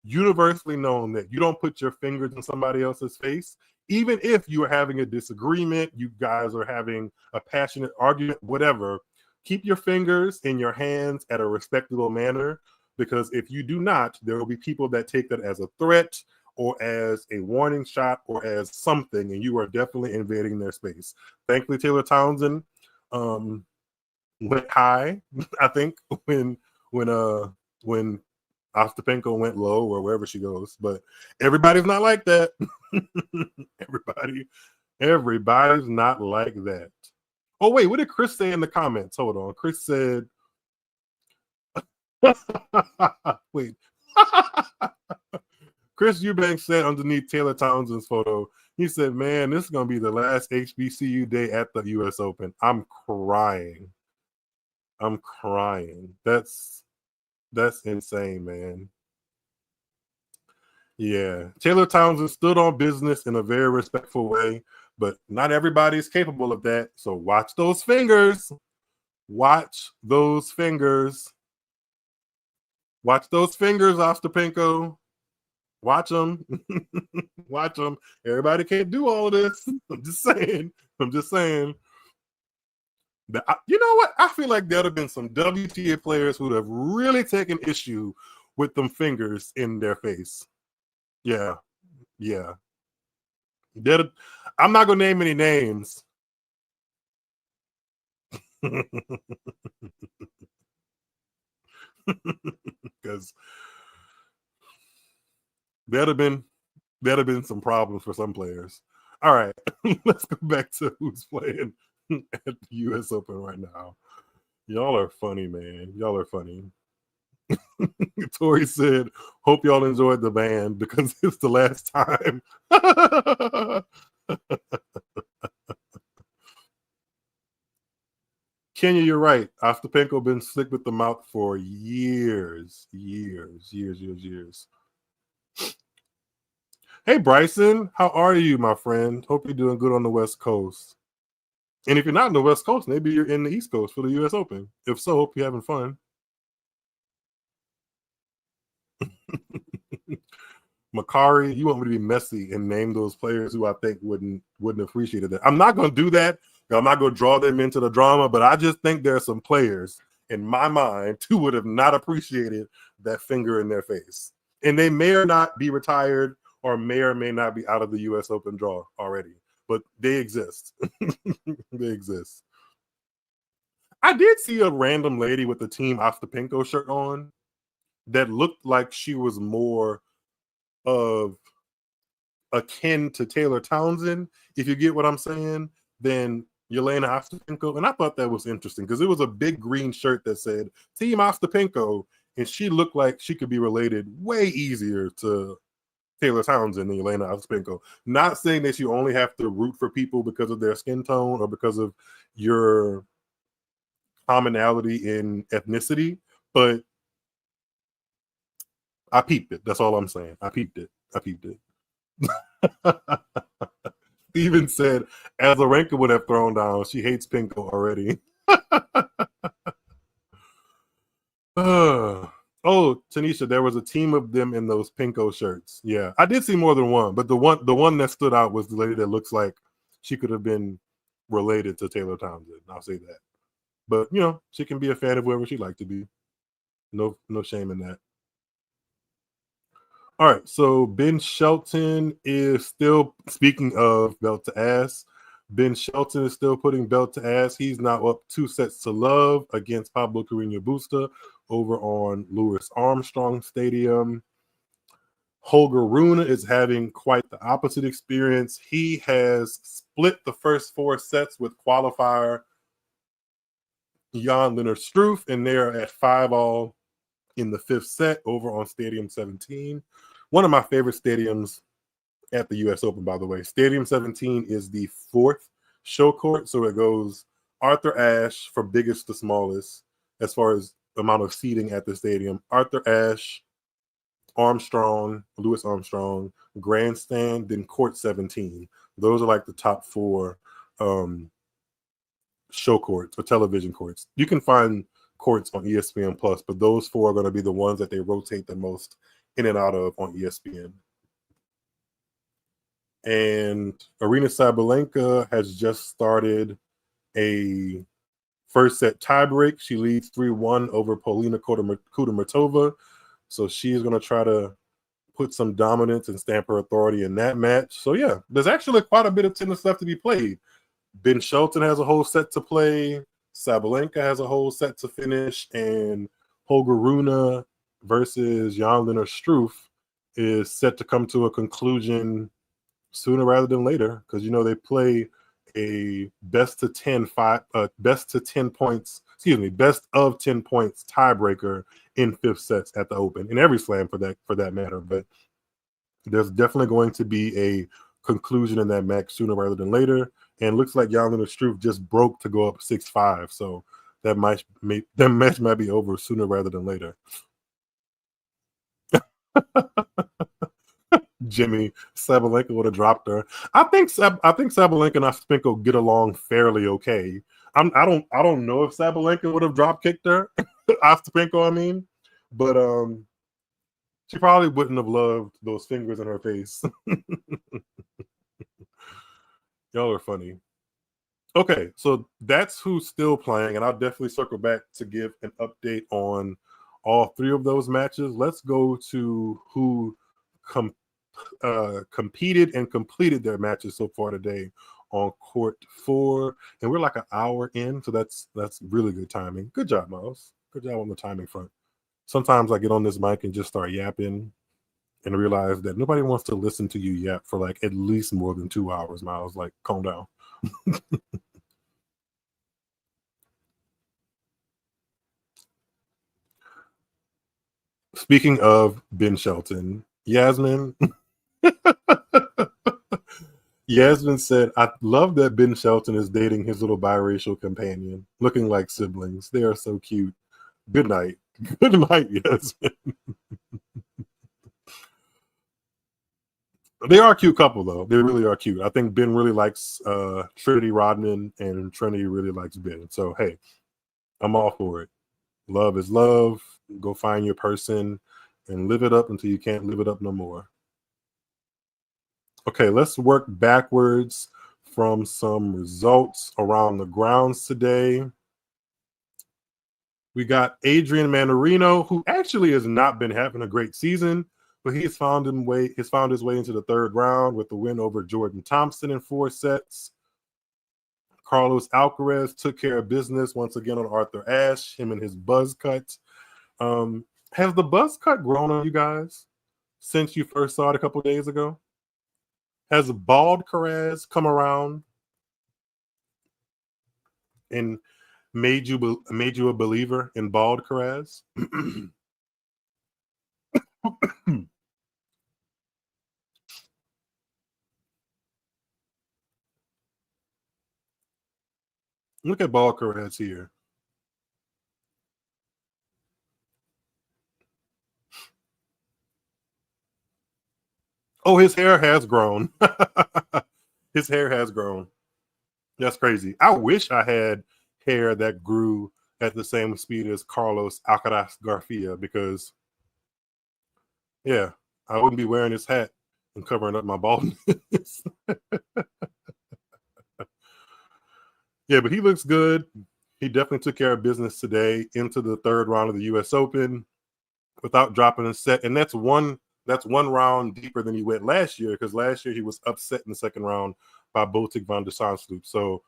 universally known that you don't put your fingers in somebody else's face, even if you are having a disagreement, you guys are having a passionate argument, whatever. Keep your fingers in your hands at a respectable manner, because if you do not, there will be people that take that as a threat or as a warning shot or as something, and you are definitely invading their space. Thankfully, Taylor Townsend went high, I think, when Ostapenko went low or wherever she goes, but everybody's not like that. Everybody's not like that. Oh wait, what did Chris say in the comments? Hold on. Chris said, wait. Chris Eubanks said underneath Taylor Townsend's photo, he said, man, this is going to be the last HBCU day at the US Open. I'm crying. That's insane, man. Yeah. Taylor Townsend stood on business in a very respectful way, but not everybody's capable of that. So watch those fingers. Watch those fingers. Watch those fingers, Ostapenko. Watch them. Watch them. Everybody can't do all of this. I'm just saying. You know what? I feel like there would have been some WTA players who would have really taken issue with them fingers in their face. Yeah. I'm not going to name any names. Because there'd have been some problems for some players. All right, let's go back to who's playing at the US Open right now. Y'all are funny, man. Y'all are funny. Tori said, hope y'all enjoyed the band because it's the last time. Kenya, you're right. Ostapenko been slick with the mouth for years. Hey, Bryson, how are you, my friend? Hope you're doing good on the West Coast. And if you're not in the West Coast, maybe you're in the East Coast for the US Open. If so, hope you're having fun. Makari, you want me to be messy and name those players who I think wouldn't appreciate it. I'm not going to do that. I'm not going to draw them into the drama, but I just think there are some players in my mind who would have not appreciated that finger in their face. And they may or not be retired or may not be out of the US Open draw already, but they exist. They exist. I did see a random lady with the Team Ostapenko shirt on that looked like she was more of akin to Taylor Townsend, if you get what I'm saying, than Yelena Ostapenko. And I thought that was interesting because it was a big green shirt that said Team Ostapenko, and she looked like she could be related way easier to Taylor Townsend and Yelena Ostapenko. Not saying that you only have to root for people because of their skin tone or because of your commonality in ethnicity, but I peeped it. That's all I'm saying. I peeped it. I peeped it. Steven said, as Azarenka would have thrown down, she hates Pinko already. Oh, Tanisha, there was a team of them in those Pinko shirts. Yeah, I did see more than one, but the one that stood out was the lady that looks like she could have been related to Taylor Townsend. I'll say that. But you know, she can be a fan of whoever she'd like to be. No shame in that. All right, so Ben Shelton is still, speaking of belt to ass, Ben Shelton is still putting belt to ass. He's now up 2-0 against Pablo Carreño Busta over on Louis Armstrong Stadium. Holger Rune is having quite the opposite experience. He has split the first 4 sets with qualifier Jan-Lennard Struff, and they're at 5-all in the 5th set over on Stadium 17. One of my favorite stadiums at the U.S. Open, by the way. Stadium 17 is the 4th show court, so it goes Arthur Ashe for biggest to smallest as far as amount of seating at the stadium. Arthur Ashe, Armstrong, Louis Armstrong, Grandstand, then Court 17. Those are like the top 4 show courts or television courts. You can find courts on ESPN Plus, but those 4 are going to be the ones that they rotate the most in and out of on ESPN. And Aryna Sabalenka has just started a first set tiebreak. She leads 3-1 over Polina Kudermetova. So she's going to try to put some dominance and stamp her authority in that match. So yeah, there's actually quite a bit of tennis left to be played. Ben Shelton has a whole set to play. Sabalenka has a whole set to finish. And Holger Rune versus Jan-Lennard Struff is set to come to a conclusion sooner rather than later, because you know they play a best of 10 points tiebreaker in 5th sets at the Open, in every slam for that matter. But there's definitely going to be a conclusion in that match sooner rather than later. And looks like Jan-Lennard Struff just broke to go up 6-5, so that match might be over sooner rather than later. Jimmy, Sabalenka would have dropped her. I think Sabalenka and Ostapenko get along fairly okay. I don't know if Sabalenka would have drop kicked her, Ostapenko, I mean, but she probably wouldn't have loved those fingers in her face. Y'all are funny. Okay, so that's who's still playing, and I'll definitely circle back to give an update on all 3 of those matches. Let's go to who competed and completed their matches so far today on court 4, and we're like an hour in, so that's really good timing. Good job, Miles. Good job on the timing front. Sometimes I get on this mic and just start yapping and realize that nobody wants to listen to you yap for like at least more than 2 hours, Miles. Like, calm down. Speaking of Ben Shelton, Yasmin Yasmin said, I love that Ben Shelton is dating his little biracial companion, looking like siblings. They are so cute. Good night. Good night, Yasmin. They are a cute couple, though. They really are cute. I think Ben really likes Trinity Rodman, and Trinity really likes Ben. So, hey, I'm all for it. Love is love. Go find your person and live it up until you can't live it up no more. Okay, let's work backwards from some results around the grounds today. We got Adrian Manarino, who actually has not been having a great season, but he's found his way into the 3rd round with the win over Jordan Thompson in 4 sets. Carlos Alcaraz took care of business once again on Arthur Ashe, him and his buzz cut. Has the buzz cut grown on you guys since you first saw it a couple days ago? Has bald Carraz come around and made you a believer in bald Carraz? Look at bald Carraz here. Oh, his hair has grown. His hair has grown. That's crazy. I wish I had hair that grew at the same speed as Carlos Alcaraz Garcia, because, yeah, I wouldn't be wearing this hat and covering up my baldness. Yeah, but he looks good. He definitely took care of business today into the third round of the U.S. Open without dropping a set. And that's one round deeper than he went last year, because last year he was upset in the second round by Botic van der Zandschulp. So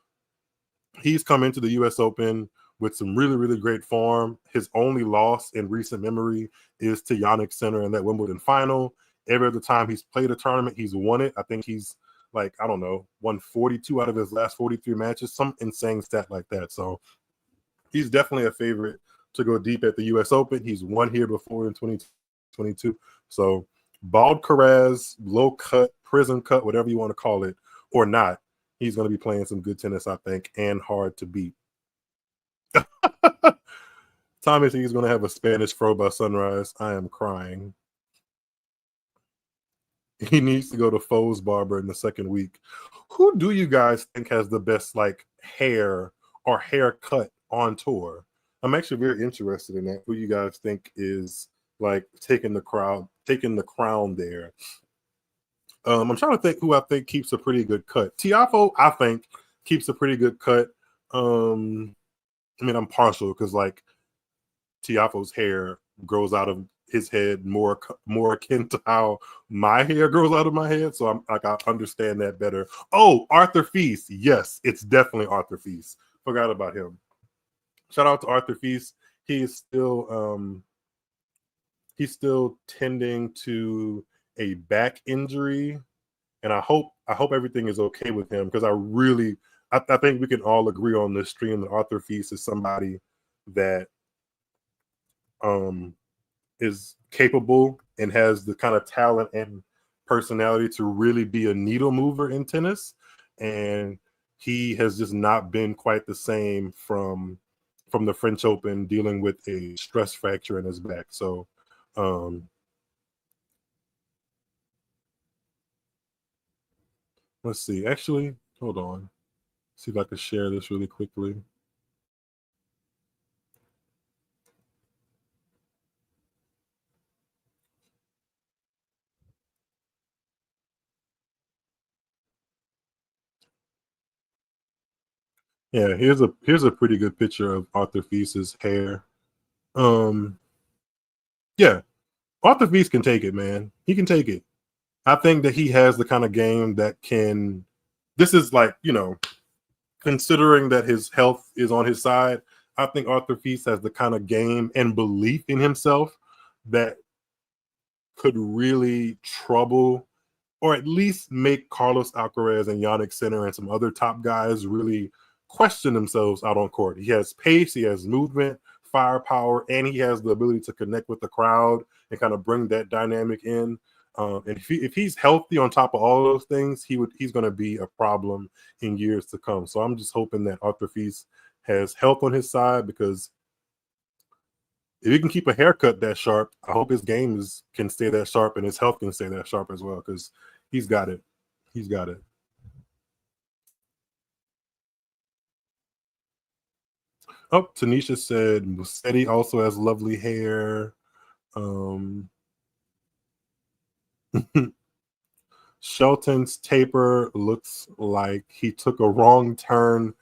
he's come into the U.S. Open with some really, really great form. His only loss in recent memory is to Jannik Sinner in that Wimbledon final. Every other time he's played a tournament, he's won it. I think he's like, I don't know, won 42 out of his last 43 matches, some insane stat like that. So he's definitely a favorite to go deep at the U.S. Open. He's won here before in 2022. So bald Carraz, low cut, prison cut, whatever you want to call it, or not, he's going to be playing some good tennis, I think, and hard to beat. Tommy thinks he's going to have a Spanish fro by sunrise. I am crying. He needs to go to Foe's barber in the second week. Who do you guys think has the best like hair or haircut on tour? I'm actually very interested in that. Who you guys think is like taking the crown there? I'm trying to think who I think keeps a pretty good cut. Tiafoe, I think, keeps a pretty good cut. I mean, I'm partial because like Tiafoe's hair grows out of his head more akin to how my hair grows out of my head. So I'm like, I understand that better. Oh, Arthur Feast. Yes, it's definitely Arthur Feast. Forgot about him. Shout out to Arthur Feast. He's still tending to a back injury, and I hope everything is okay with him, because I think we can all agree on this stream that Arthur Feast is somebody that is capable and has the kind of talent and personality to really be a needle mover in tennis, and he has just not been quite the same from the French Open, dealing with a stress fracture in his back. So let's see. Actually, hold on. See if I can share this really quickly. Yeah, here's a pretty good picture of Arthur Feast's hair. Yeah, Arthur Feast can take it, man. He can take it. I think that he has the kind of game that can. This is like, considering that his health is on his side, I think Arthur Feast has the kind of game and belief in himself that could really trouble, or at least make Carlos Alcaraz and Jannik Sinner and some other top guys really question themselves out on court. He has pace, he has movement, firepower, and he has the ability to connect with the crowd and kind of bring that dynamic in. And if he's healthy on top of all those things, he's going to be a problem in years to come. So I'm just hoping that Arthur Feast has health on his side, because if he can keep a haircut that sharp, I hope his game can stay that sharp and his health can stay that sharp as well, because he's got it. He's got it. Oh, Tanisha said Musetti also has lovely hair. Shelton's taper looks like he took a wrong turn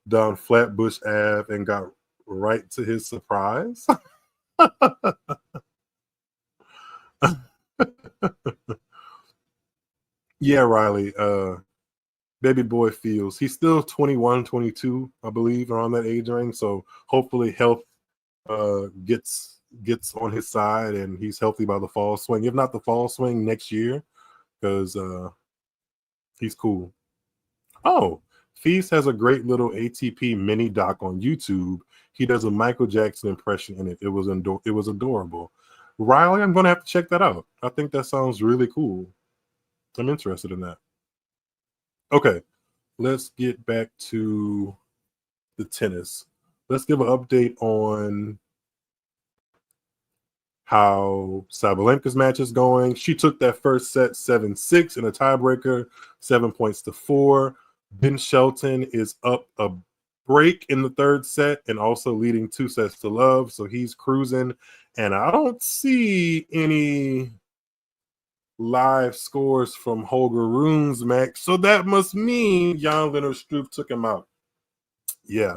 down Flatbush Ave and got right to his surprise. Yeah, Riley. baby boy feels. He's still 21, 22, I believe, around that age range. So hopefully health gets on his side and he's healthy by the fall swing. If not the fall swing, next year, because he's cool. Oh, Feast has a great little ATP mini doc on YouTube. He does a Michael Jackson impression in it. It was adorable. Riley, I'm going to have to check that out. I think that sounds really cool. I'm interested in that. Okay, let's get back to the tennis. Let's give an update on how Sabalenka's match is going. She took that first set 7-6 in a tiebreaker, 7 points to 4. Ben Shelton is up a break in the third set and also leading 2-0. So he's cruising. And I don't see any live scores from Holger Rune's match. So that must mean Jan-Lennard Struff took him out. Yeah.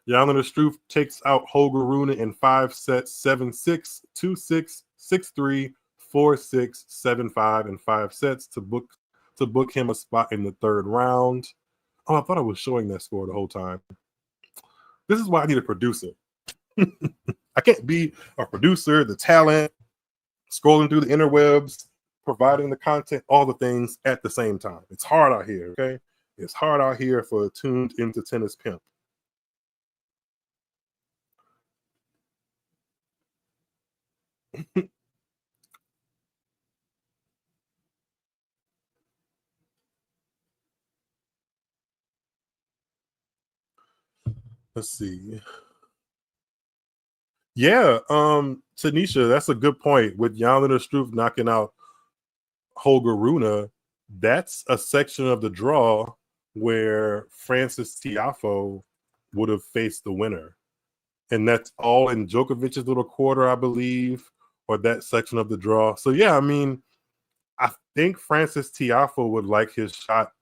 Jan-Lennard Struff takes out Holger Rune in 5 sets, 7-6, 2-6, 6-3, 4-6, 7-5 in 5 sets to book him a spot in the third round. Oh, I thought I was showing that score the whole time. This is why I need a producer. I can't be a producer, the talent, scrolling through the interwebs, providing the content, all the things at the same time. It's hard out here, okay? It's hard out here for a tuned into tennis pimp. Let's see. Yeah, Tanisha, that's a good point. With Jan-Lennard Struff knocking out Holger Rune, that's a section of the draw where Francis Tiafoe would have faced the winner. And that's all in Djokovic's little quarter, I believe, or that section of the draw. So, yeah, I mean, I think Francis Tiafoe would like his shot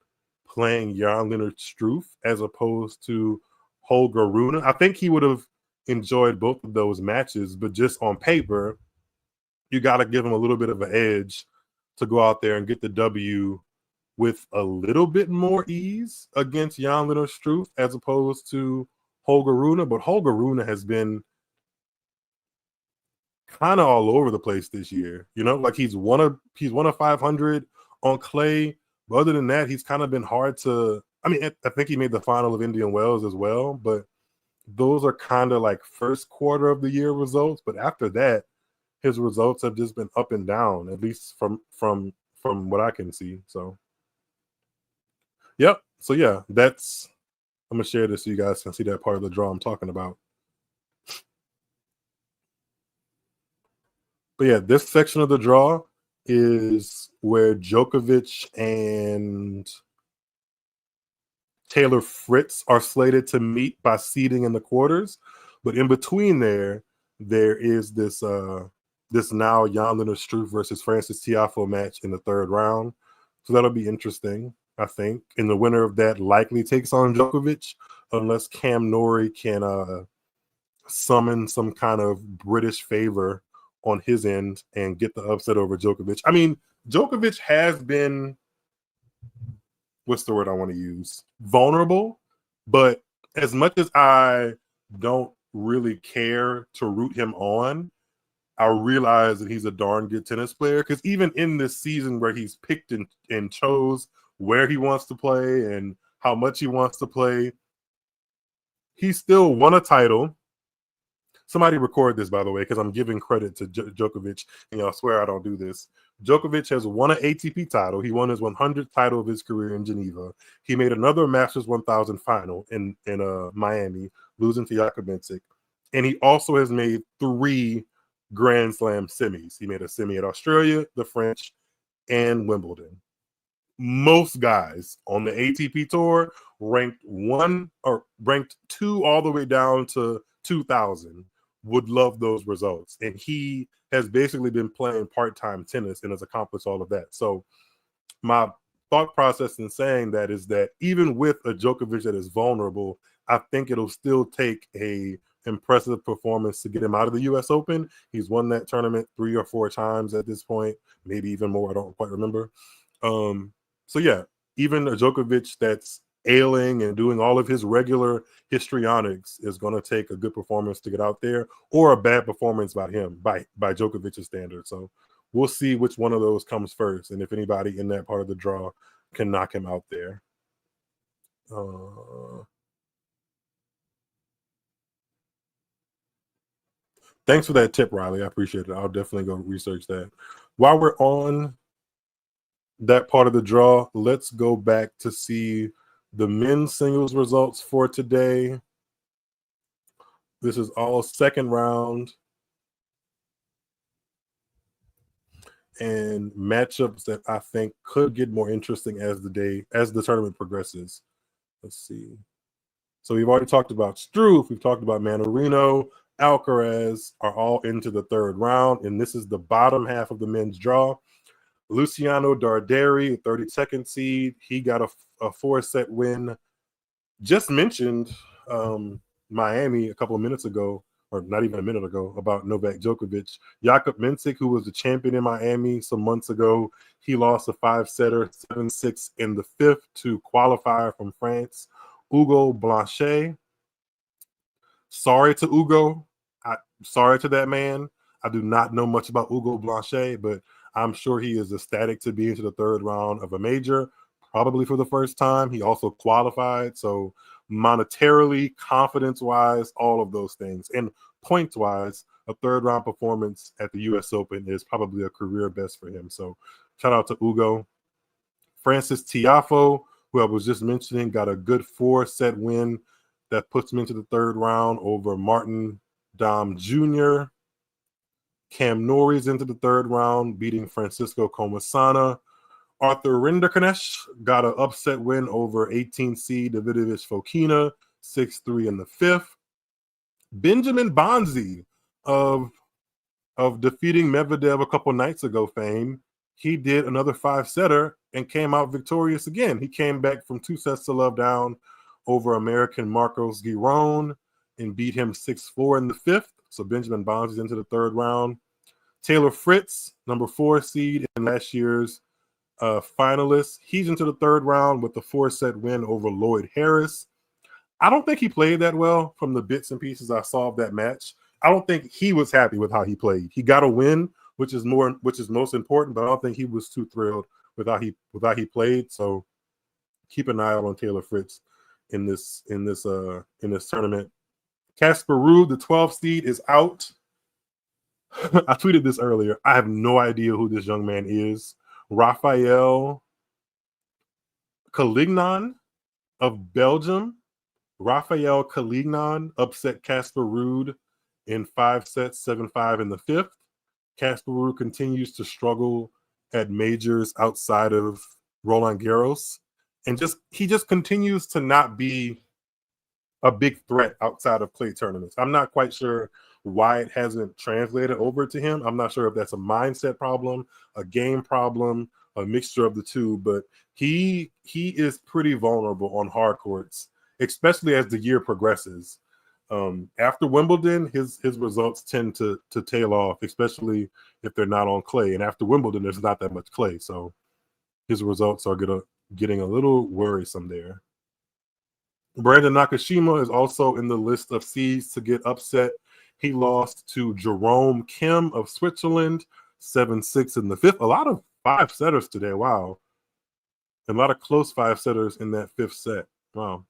playing Jan-Lennard Struff as opposed to Holger Rune. I think he would have enjoyed both of those matches, but just on paper, you got to give him a little bit of an edge to go out there and get the W with a little bit more ease against Jan-Lennard Struff as opposed to Holger Rune. But Holger Rune has been kind of all over the place this year. You know, like he's won a 500 on clay, but other than that, he's kind of been hard to. I mean, I think he made the final of Indian Wells as well, but those are kind of like first quarter of the year results. But after that, his results have just been up and down, at least from what I can see. So, yep. So yeah, that's. I'm gonna share this so you guys can see that part of the draw I'm talking about. But yeah, this section of the draw is where Djokovic and Taylor Fritz are slated to meet by seeding in the quarters. But in between there is this now Jan-Lennard Struff versus Francis Tiafoe match in the third round. So that'll be interesting, I think. And the winner of that likely takes on Djokovic, unless Cam Norrie can summon some kind of British favor on his end and get the upset over Djokovic. I mean, Djokovic has been, what's the word I want to use? Vulnerable. But as much as I don't really care to root him on, I realize that he's a darn good tennis player, because even in this season where he's picked and chose where he wants to play and how much he wants to play, he still won a title. Somebody record this, by the way, because I'm giving credit to Djokovic, and y'all swear I don't do this. Djokovic has won an ATP title. He won his 100th title of his career in Geneva. He made another Masters 1000 final in Miami, losing to Jakubczyk. And he also has made 3 Grand Slam semis. He made a semi at Australia, the French, and Wimbledon. Most guys on the ATP tour ranked 2 all the way down to 2000 would love those results. And he has basically been playing part-time tennis and has accomplished all of that. So my thought process in saying that is that even with a Djokovic that is vulnerable, I think it'll still take a impressive performance to get him out of the U.S. Open. He's won that tournament 3 or 4 times at this point, maybe even more. I don't quite remember. So yeah, even a Djokovic that's ailing and doing all of his regular histrionics is going to take a good performance to get out there, or a bad performance by him, by Djokovic's standards. So we'll see which one of those comes first, and if anybody in that part of the draw can knock him out there. Thanks for that tip, Riley. I appreciate it. I'll definitely go research that. While we're on that part of the draw, let's go back to see the men's singles results for today. This is all second round and matchups that I think could get more interesting as the tournament progresses. Let's see. So we've already talked about Struff, we've talked about Mannarino, Alcaraz are all into the third round, and this is the bottom half of the men's draw. Luciano Darderi, 32nd seed, he got a 4-set win. Just mentioned Miami a couple of minutes ago, or not even a minute ago, about Novak Djokovic. Jakub Mensik, who was the champion in Miami some months ago, he lost a 5-setter, 7-6 in the 5th to qualifier from France, Hugo Blanchet. Sorry to Hugo. Sorry to that man. I do not know much about Hugo Blanchet, but I'm sure he is ecstatic to be into the third round of a major, probably for the first time. He also qualified, so monetarily, confidence-wise, all of those things. And points-wise, a third-round performance at the U.S. Open is probably a career best for him. So shout out to Hugo. Francis Tiafoe, who I was just mentioning, got a good 4-set win that puts him into the third round over Martin Damm Jr. Cam Norrie's into the third round, beating Francisco Comasana. Arthur Rinderknecht got an upset win over 18 seed Davidovich Fokina, 6-3 in the 5th. Benjamin Bonzi of defeating Medvedev a couple nights ago fame, he did another 5-setter and came out victorious again. He came back from 2-sets-to-love down over American Marcos Giron and beat him 6-4 in the 5th. So Benjamin Bonzi's into the third round. Taylor Fritz, number 4 seed in last year's finalist, he's into the third round with the 4-set win over Lloyd Harris. I don't think he played that well from the bits and pieces I saw of that match. I don't think he was happy with how he played. He got a win, which is most important, but I don't think he was too thrilled with how he played. So keep an eye out on Taylor Fritz in this tournament. Casper Ruud, the 12th seed, is out. I tweeted this earlier. I have no idea who this young man is. Raphael Calignan of Belgium. Raphael Calignan upset Casper Ruud in 5 sets, 7-5 in the 5th. Casper Ruud continues to struggle at majors outside of Roland Garros, and he just continues to not be a big threat outside of clay tournaments. I'm not quite sure why it hasn't translated over to him. I'm not sure if that's a mindset problem, a game problem, a mixture of the two, but he is pretty vulnerable on hard courts, especially as the year progresses. After Wimbledon, his results tend to tail off, especially if they're not on clay. And after Wimbledon, there's not that much clay, so his results are getting a little worrisome there. Brandon Nakashima is also in the list of seeds to get upset. He lost to Jerome Kim of Switzerland, 7-6 in the 5th. A lot of 5-setters today. Wow. And a lot of close 5-setters in that 5th set. Wow.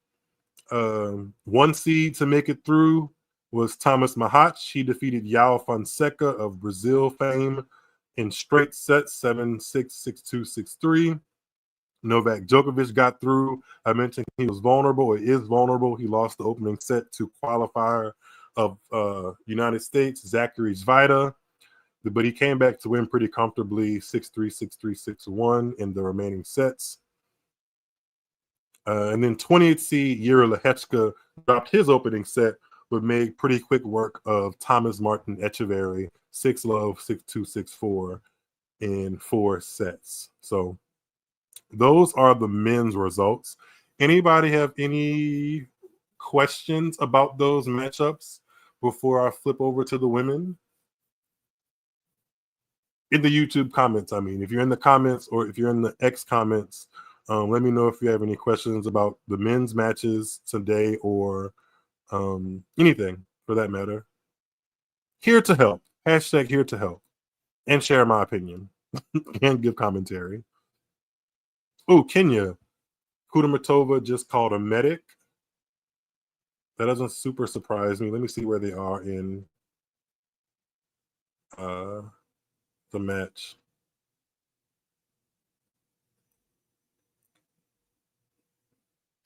1 seed to make it through was Thomas Mahach. He defeated Yao Fonseca of Brazil fame in straight sets, 7-6, 6-2, 6-3. Novak Djokovic got through. I mentioned he was vulnerable. He is vulnerable. He lost the opening set to qualifier of United States, Zachary Zvida. But he came back to win pretty comfortably, 6-3, 6-3, 6-1 in the remaining sets. And then 20th seed Yuri Lehechka dropped his opening set, but made pretty quick work of Thomas Martin Echeverry, 6-love, 6-2, 6-4 in 4 sets. So those are the men's results. Anybody have any questions about those matchups before I flip over to the women? In the YouTube comments, I mean. If you're in the comments or if you're in the X comments, Let me know if you have any questions about the men's matches today or anything for that matter. Here to help. Hashtag here to help. And share my opinion. And give commentary. Oh, Kenya. Kudermetova just called a medic. That doesn't super surprise me. Let me see where they are in the match.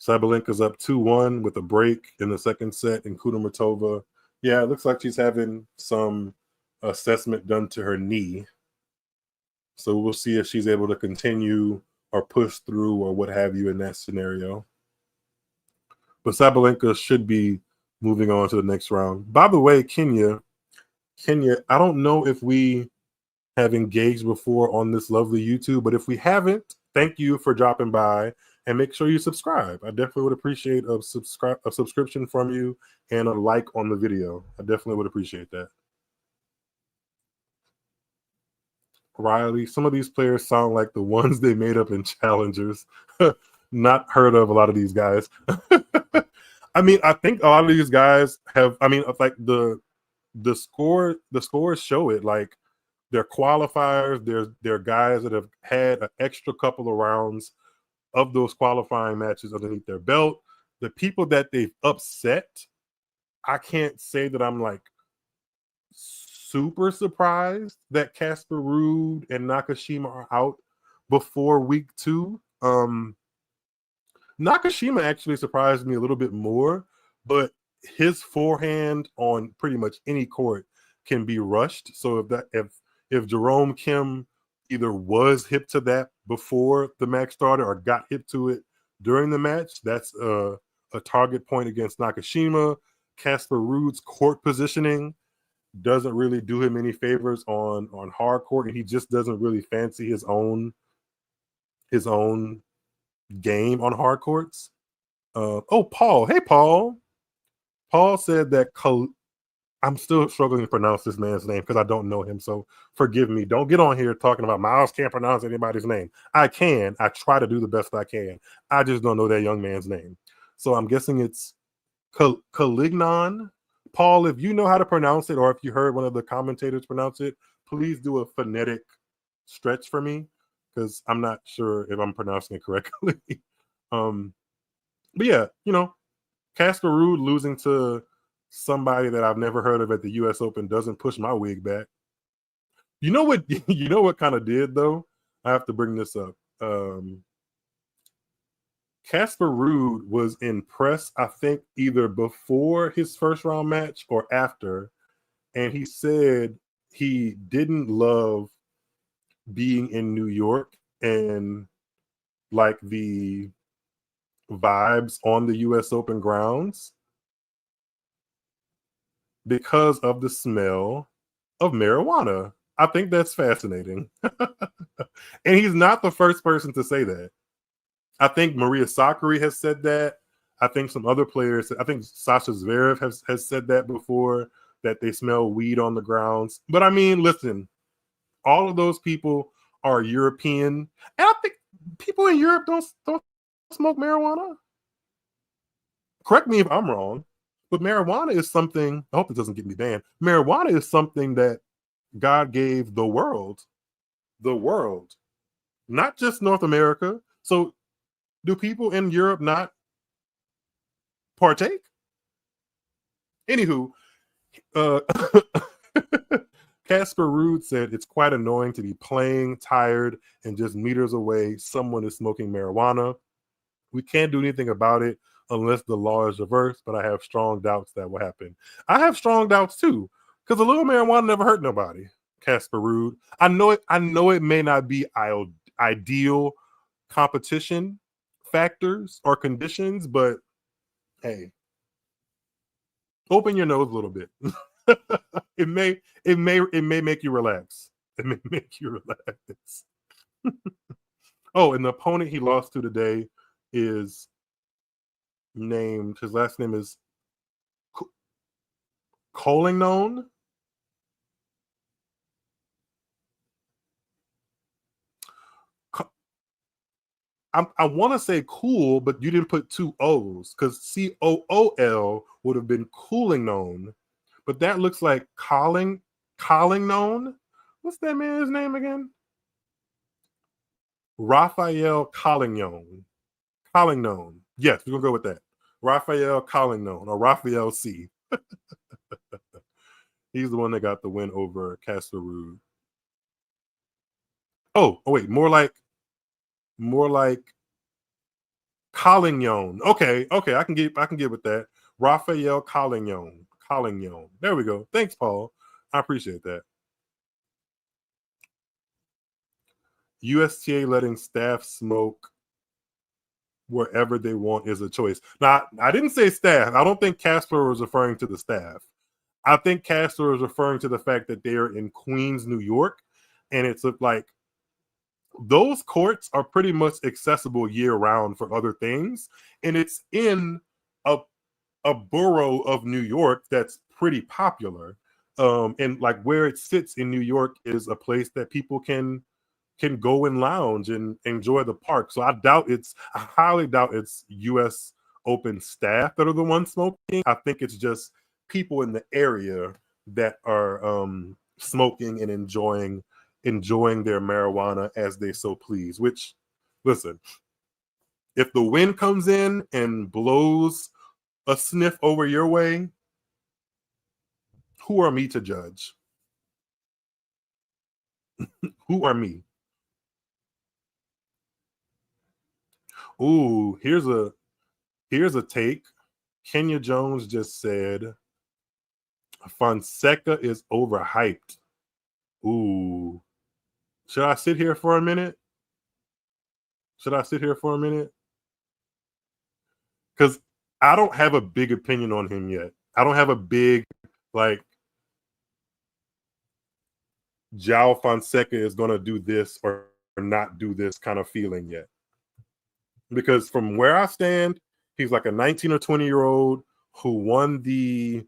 Sabalenka's up 2-1 with a break in the second set, and Kudermetova, yeah, it looks like she's having some assessment done to her knee. So we'll see if she's able to continue or push through or what have you in that scenario. But Sabalenka should be moving on to the next round. By the way, Kenya, I don't know if we have engaged before on this lovely YouTube, but if we haven't, thank you for dropping by and make sure you subscribe. I definitely would appreciate a subscription from you and a like on the video. I definitely would appreciate that. Riley, some of these players sound like the ones they made up in challengers. Not heard of a lot of these guys. I mean, I think a lot of these guys have, I mean, like the scores show it. Like they're qualifiers, they're guys that have had an extra couple of rounds of those qualifying matches underneath their belt. The people that they've upset, I can't say that I'm like super surprised that Casper Ruud and Nakashima are out before week 2. Nakashima actually surprised me a little bit more, but his forehand on pretty much any court can be rushed. So if Jerome Kim either was hip to that before the match started or got hip to it during the match, that's a target point against Nakashima. Casper Ruud's court positioning doesn't really do him any favors on hard court, and he just doesn't really fancy his own game on hard courts. Paul. Hey, Paul. Paul said that I'm still struggling to pronounce this man's name because I don't know him, so forgive me. Don't get on here talking about Miles can't pronounce anybody's name. I can. I try to do the best I can. I just don't know that young man's name. So I'm guessing it's Calignon. Paul, if you know how to pronounce it, or if you heard one of the commentators pronounce it, please do a phonetic stretch for me because I'm not sure if I'm pronouncing it correctly. But yeah, Casper Ruud losing to somebody that I've never heard of at the U.S. Open doesn't push my wig back. You know what? You know what kind of did though? I have to bring this up. Casper Ruud was in press, I think, either before his first round match or after, and he said he didn't love being in New York and like the vibes on the US Open grounds because of the smell of marijuana. I think that's fascinating. And he's not the first person to say that. I think Maria Sakkari has said that. I think some other players, I think Sasha Zverev has said that before, that they smell weed on the grounds. But I mean, listen, all of those people are European. And I think people in Europe don't smoke marijuana. Correct me if I'm wrong, but marijuana is something, I hope it doesn't get me banned. Marijuana is something that God gave the world, not just North America. So do people in Europe not partake? Anywho, Casper Ruud said it's quite annoying to be playing, tired, and just meters away, someone is smoking marijuana. We can't do anything about it unless the law is reversed, but I have strong doubts that will happen. I have strong doubts too, because a little marijuana never hurt nobody. Casper Ruud. I know it may not be ideal competition factors or conditions, but hey, open your nose a little bit. it may make you relax. It may make you relax. Oh, and the opponent he lost to today is named, his last name is Collignon. I want to say cool, but you didn't put two O's because COOL would have been cooling known, but that looks like calling known. What's that man's name again? Raphael Collignon. Collignon. Yes, we're gonna go with that. Raphael Collignon or Raphael C. He's the one that got the win over Casper. Oh wait, more like Collignon. Okay, I can get with that. Raphael Collignon. Collignon. There we go. Thanks, Paul. I appreciate that. USTA letting staff smoke wherever they want is a choice. Now, I didn't say staff. I don't think Casper was referring to the staff. I think Casper was referring to the fact that they're in Queens, New York, and it's like those courts are pretty much accessible year round for other things, and it's in a borough of New York that's pretty popular. And like where it sits in New York is a place that people can go and lounge and enjoy the park. So I highly doubt it's US Open staff that are the ones smoking. I think it's just people in the area that are smoking and enjoying their marijuana as they so please. Which, listen, if the wind comes in and blows a sniff over your way, who are me to judge? Who are me? Ooh, here's a take. Kenya Jones just said Fonseca is overhyped. Ooh. Should I sit here for a minute? Because I don't have a big opinion on him yet. I don't have a big, like, João Fonseca is going to do this or not do this kind of feeling yet. Because from where I stand, he's like a 19 or 20-year-old who won the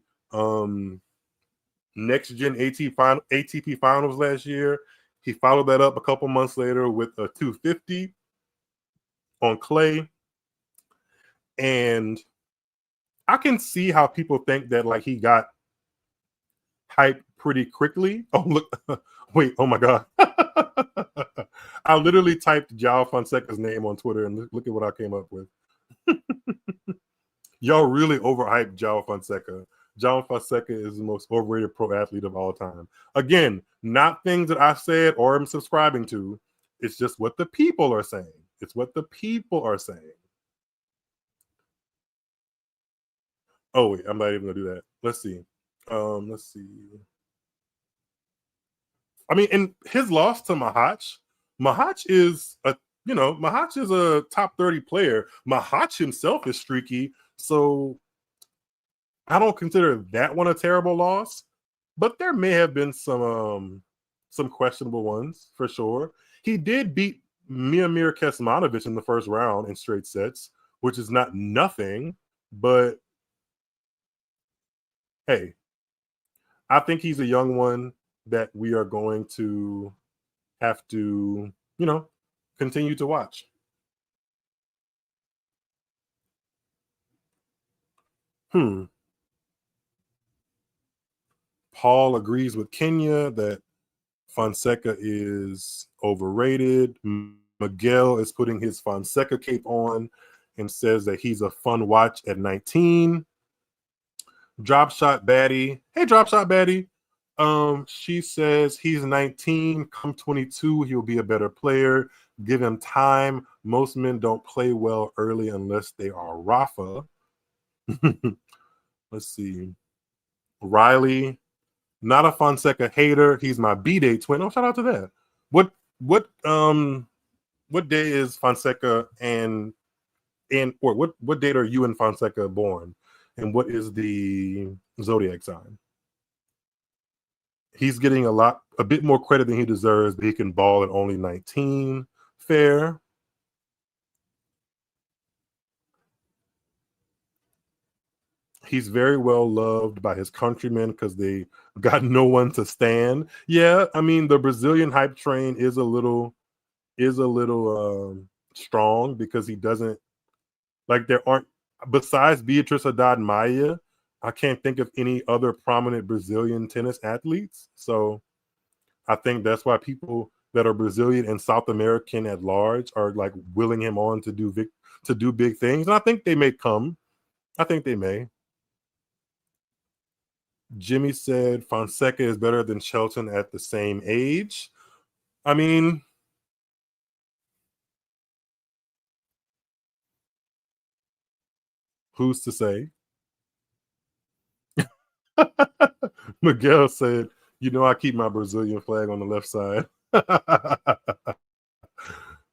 next gen ATP finals last year. He followed that up a couple months later with a 250 on clay. And I can see how people think that like he got hyped pretty quickly. Oh, look. Wait, oh my God. I literally typed João Fonseca's name on Twitter and look at what I came up with. Y'all really overhyped João Fonseca. João Fonseca is the most overrated pro athlete of all time. Again, not things that I said or am subscribing to. It's just what the people are saying. Oh, wait, I'm not even going to do that. Let's see. I mean, in his loss to Mahach is a top 30 player. Mahach himself is streaky, so I don't consider that one a terrible loss, but there may have been some questionable ones for sure. He did beat Miomir Kecmanovic in the first round in straight sets, which is not nothing, but hey, I think he's a young one that we are going to have to, continue to watch. Paul agrees with Kenya that Fonseca is overrated. Miguel is putting his Fonseca cape on and says that he's a fun watch at 19. Drop Shot Baddie. Hey, Drop Shot Baddie. She says he's 19. Come 22, he'll be a better player. Give him time. Most men don't play well early unless they are Rafa. Let's see. Riley, not a Fonseca hater. He's my B-Day twin. Oh, shout out to that. What day is Fonseca or what date are you and Fonseca born? And what is the zodiac sign? He's getting a bit more credit than he deserves, but he can ball at only 19. Fair. He's very well loved by his countrymen because they got no one to stand. Yeah, I mean the Brazilian hype train is a little strong because he doesn't like there aren't besides Beatrice Haddad Maia, I can't think of any other prominent Brazilian tennis athletes. So I think that's why people that are Brazilian and South American at large are like willing him on to do big things. And I think they may come. I think they may. Jimmy said Fonseca is better than Shelton at the same age. I mean, who's to say? Miguel said, "You know, I keep my Brazilian flag on the left side."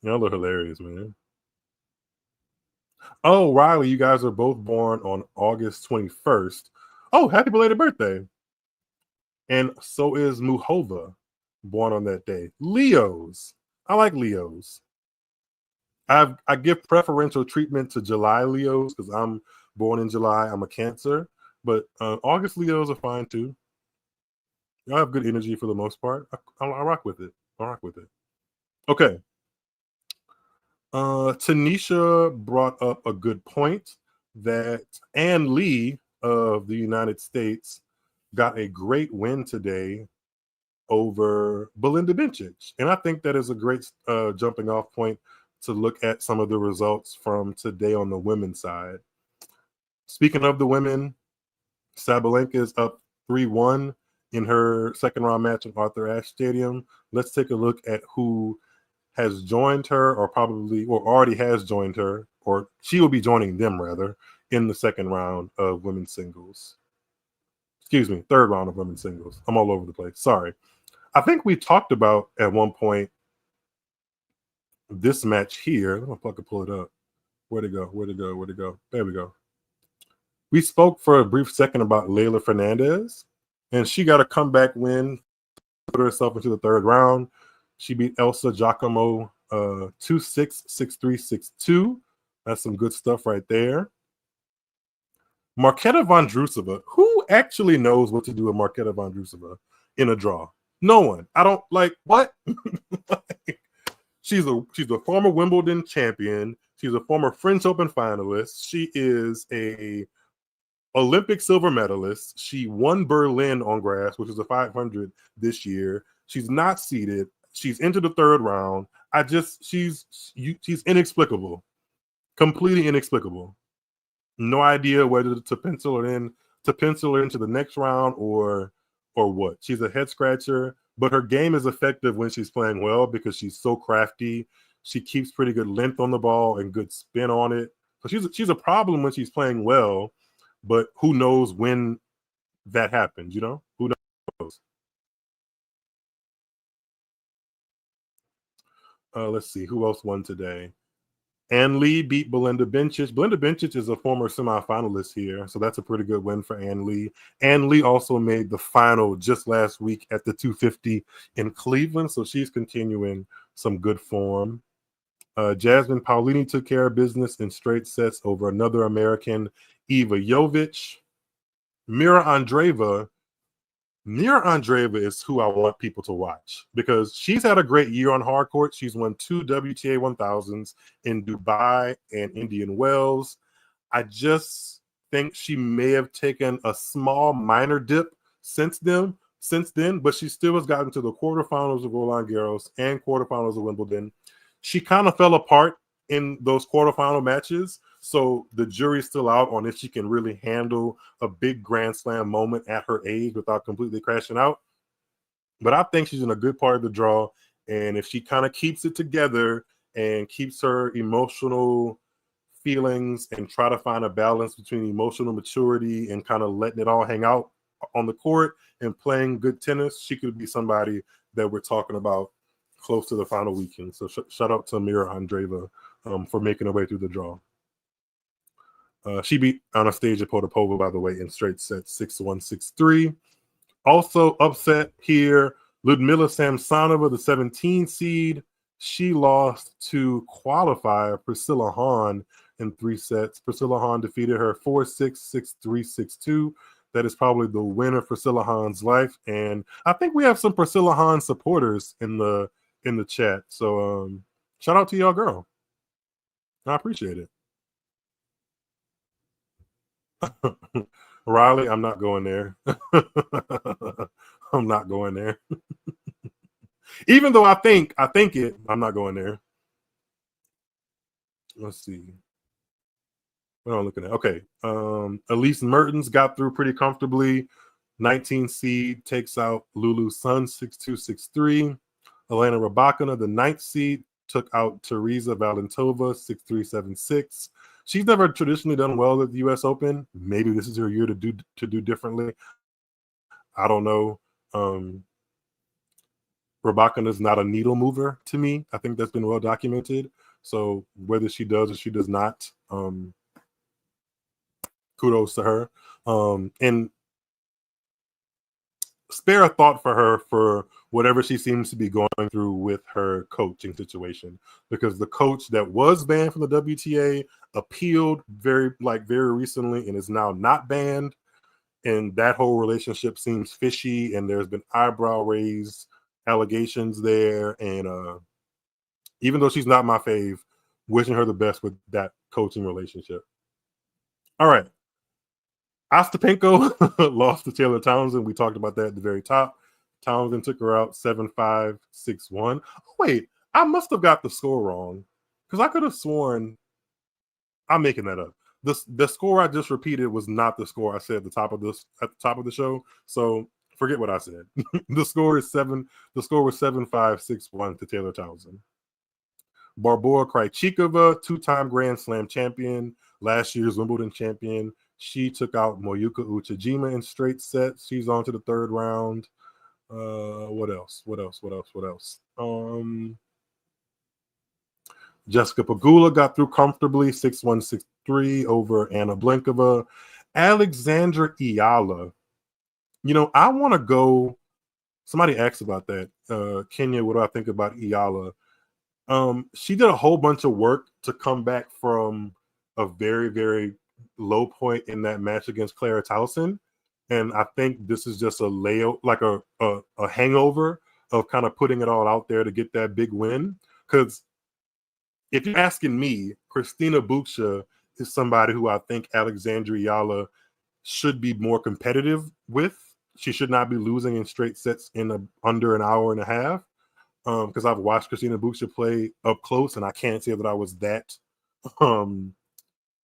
Y'all are hilarious, man. Oh, Riley, you guys are both born on August 21st. Oh, happy belated birthday. And so is Muhova, born on that day. Leos. I like Leos. I give preferential treatment to July Leos because I'm born in July. I'm a Cancer. But August Leos are fine too. Y'all have good energy for the most part. I rock with it. I rock with it. Okay. Tanisha brought up a good point that Ann Lee of the United States got a great win today over Belinda Bencic. And I think that is a great jumping off point to look at some of the results from today on the women's side. Speaking of the women, Sabalenka is up 3-1 in her second round match at Arthur Ashe Stadium. Let's take a look at who has joined her or already has joined her, or she will be joining them rather, in the second round of women's singles. Excuse me, third round of women's singles. I'm all over the place. Sorry. I think we talked about at one point this match here. I don't know if I can pull it up. Where'd it go? Where'd it go? Where'd it go? There we go. We spoke for a brief second about Leylah Fernandez, and she got a comeback win, put herself into the third round. She beat Elsa Giacomo 2-6, 6-3, 6-2. That's some good stuff right there. Marketa Vondrousova. Who actually knows what to do with Marketa Vondrousova in a draw? No one. I don't like what? She's a former Wimbledon champion. She's a former French Open finalist. She is a Olympic silver medalist. She won Berlin on grass, which is a 500 this year. She's not seeded. She's into the third round. She's inexplicable, completely inexplicable. No idea whether to pencil her into the next round or what. She's a head scratcher, but her game is effective when she's playing well because she's so crafty. She keeps pretty good length on the ball and good spin on it. So she's a problem when she's playing well, but who knows when that happens, you know? Who knows? Let's see. Who else won today? Ann Lee beat Belinda Bencic. Belinda Bencic is a former semifinalist here, so that's a pretty good win for Ann Lee. Ann Lee also made the final just last week at the 250 in Cleveland, so she's continuing some good form. Jasmine Paolini took care of business in straight sets over another American, Eva Jovic. Mira Andreeva is who I want people to watch because she's had a great year on hard court. She's won 2 WTA 1000s in Dubai and Indian Wells. I just think she may have taken a small minor dip since then, but she still has gotten to the quarterfinals of Roland Garros and quarterfinals of Wimbledon. She kind of fell apart in those quarterfinal matches, so the jury's still out on if she can really handle a big Grand Slam moment at her age without completely crashing out. But I think she's in a good part of the draw, and if she kind of keeps it together and keeps her emotional feelings and try to find a balance between emotional maturity and kind of letting it all hang out on the court and playing good tennis, she could be somebody that we're talking about close to the final weekend. So shout out to Mira Andreeva for making her way through the draw. She beat Anastasia Potapova, by the way, in straight sets, 6-1, 6-3. Also upset here, Ludmila Samsonova, the 17 seed. She lost to qualifier Priscilla Hahn in 3 sets. Priscilla Hahn defeated her 4-6, 6-3, 6-2. That is probably the win of Priscilla Hahn's life. And I think we have some Priscilla Hahn supporters in the chat. So shout out to y'all girl. I appreciate it. Riley, I'm not going there. I'm not going there. Even though I think it, I'm not going there. Let's see. What am I looking at? Okay. Elise Mertens got through pretty comfortably. 19 seed takes out Lulu Sun 6-2, 6-3. Elena Rybakina, the ninth seed, took out Teresa Valentova 6-3, 7-6. She's never traditionally done well at the U.S. Open. Maybe this is her year to do differently. I don't know. Rybakina is not a needle mover to me. I think that's been well documented. So whether she does or she does not, kudos to her. And spare a thought for her for whatever she seems to be going through with her coaching situation, because the coach that was banned from the WTA appealed very recently and is now not banned, and that whole relationship seems fishy, and there's been eyebrow raised allegations there, and even though she's not my fave, wishing her the best with that coaching relationship. All right. Ostapenko lost to Taylor Townsend. We talked about that at the very top. Townsend took her out 7-5, 6-1. Oh, wait, I must have got the score wrong, because I could have sworn I'm making that up. The score I just repeated was not the score I said at the top of the show. So forget what I said. The score was 7-5, 6-1 to Taylor Townsend. Barbora Krejcikova, two-time Grand Slam champion, last year's Wimbledon champion. She took out Moyuka Uchijima in straight sets. She's on to the third round. What else? Jessica Pegula got through comfortably, 6-1, 6-3 over Anna Blinkova. Alexandra Iyala. I want to go. Somebody asked about that. Kenya, what do I think about Iyala? She did a whole bunch of work to come back from a very, very low point in that match against Clara Townsend. And I think this is just a layout, like a hangover of kind of putting it all out there to get that big win. Because if you're asking me, Christina Buksha is somebody who I think Alexandra Iyala should be more competitive with. She should not be losing in straight sets in under an hour and a half. Because I've watched Christina Buksha play up close, and I can't say that I was that blown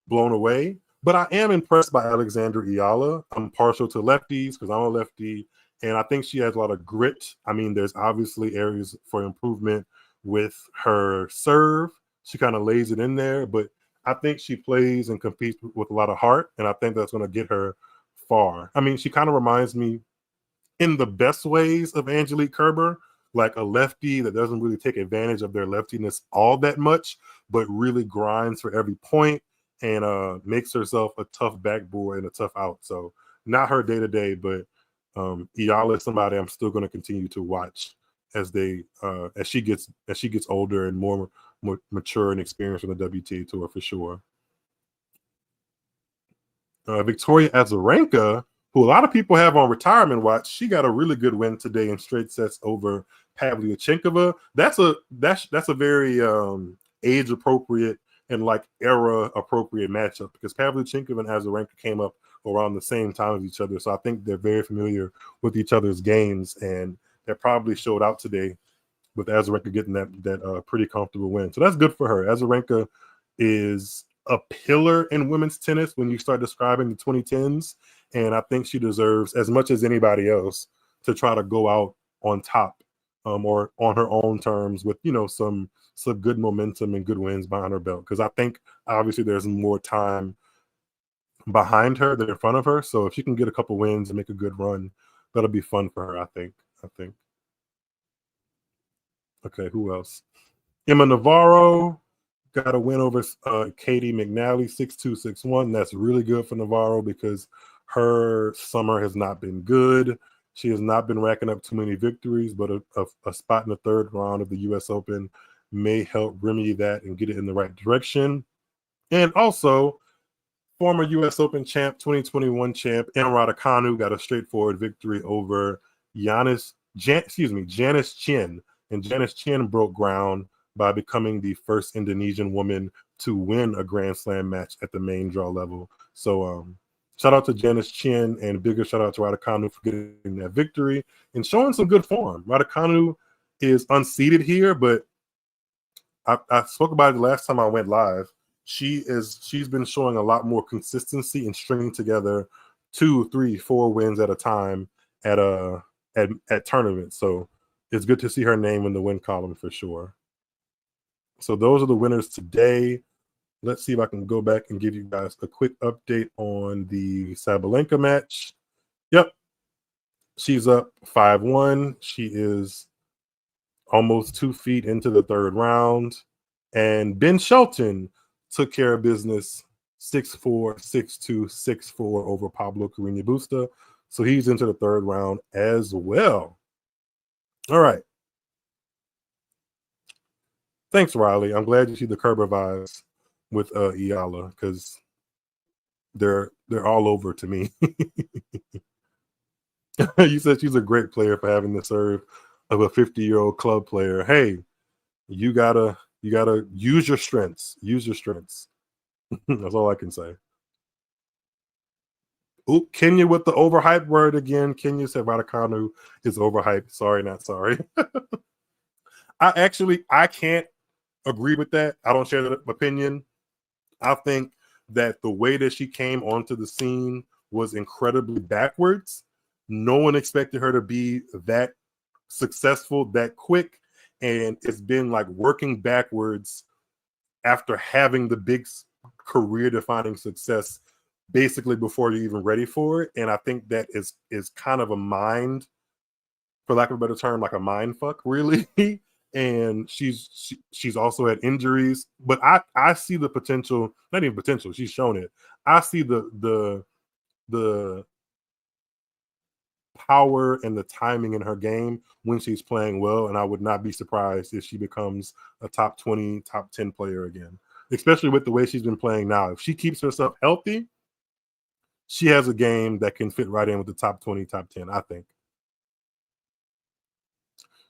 away. But I am impressed by Alexandra Iyala. I'm partial to lefties because I'm a lefty, and I think she has a lot of grit. I mean, there's obviously areas for improvement with her serve. She kind of lays it in there, but I think she plays and competes with a lot of heart, and I think that's going to get her far. I mean, she kind of reminds me in the best ways of Angelique Kerber, like a lefty that doesn't really take advantage of their leftiness all that much, but really grinds for every point and makes herself a tough backboard and a tough out. So not her day to day, but Iyala is somebody I'm still going to continue to watch as she gets older and more mature and experienced on the WTA tour for sure. Victoria Azarenka, who a lot of people have on retirement watch, she got a really good win today in straight sets over Pavlyuchenkova. That's a very age appropriate and like era appropriate matchup, because Pavlyuchenkova and Azarenka came up around the same time as each other. So I think they're very familiar with each other's games, and that probably showed out today with Azarenka getting that pretty comfortable win. So that's good for her. Azarenka is a pillar in women's tennis when you start describing the 2010s, and I think she deserves, as much as anybody else, to try to go out on top or on her own terms with some good momentum and good wins behind her belt, because I think obviously there's more time behind her than in front of her. So if she can get a couple wins and make a good run, that'll be fun for her, I think. Okay, who else? Emma Navarro got a win over Katie McNally 6-2, 6-1. That's really good for Navarro because her summer has not been good. She has not been racking up too many victories, but a spot in the third round of the U.S. Open may help remedy that and get it in the right direction. And also, former U.S. Open champ, 2021 champ, Emma Raducanu got a straightforward victory over Janice Chen. And Janice Chen broke ground by becoming the first Indonesian woman to win a Grand Slam match at the main draw level. So shout out to Janice Chen, and bigger shout out to Raducanu for getting that victory and showing some good form. Raducanu is unseeded here, but I spoke about it the last time I went live. She's been showing a lot more consistency and stringing together 2, 3, 4 wins at a time at tournaments. So it's good to see her name in the win column for sure. So those are the winners today. Let's see if I can go back and give you guys a quick update on the Sabalenka match. Yep. She's up 5-1. She is almost 2 feet into the third round. And Ben Shelton took care of business 6-4, 6-2, 6-4 over Pablo Carreño Busta. So he's into the third round as well. All right. Thanks, Riley. I'm glad you see the Kerber vibes with Iala, because they're all over to me. You said she's a great player for having the serve of a 50-year-old club player. Hey, you gotta use your strengths. Use your strengths. That's all I can say. Oop, Kenya with the overhyped word again. Kenya said Raducanu is overhyped. Sorry, not sorry. I can't agree with that. I don't share that opinion. I think that the way that she came onto the scene was incredibly backwards. No one expected her to be that successful that quick, and it's been like working backwards after having the big career defining success basically before you're even ready for it. And I think that is kind of a mind, for lack of a better term, like a mind fuck, really. And she's also had injuries, but I see the potential, not even potential, she's shown it. I see the power and the timing in her game when she's playing well, and I would not be surprised if she becomes a top 20, top 10 player again, especially with the way she's been playing now. If she keeps herself healthy, she has a game that can fit right in with the top 20, top 10, I think.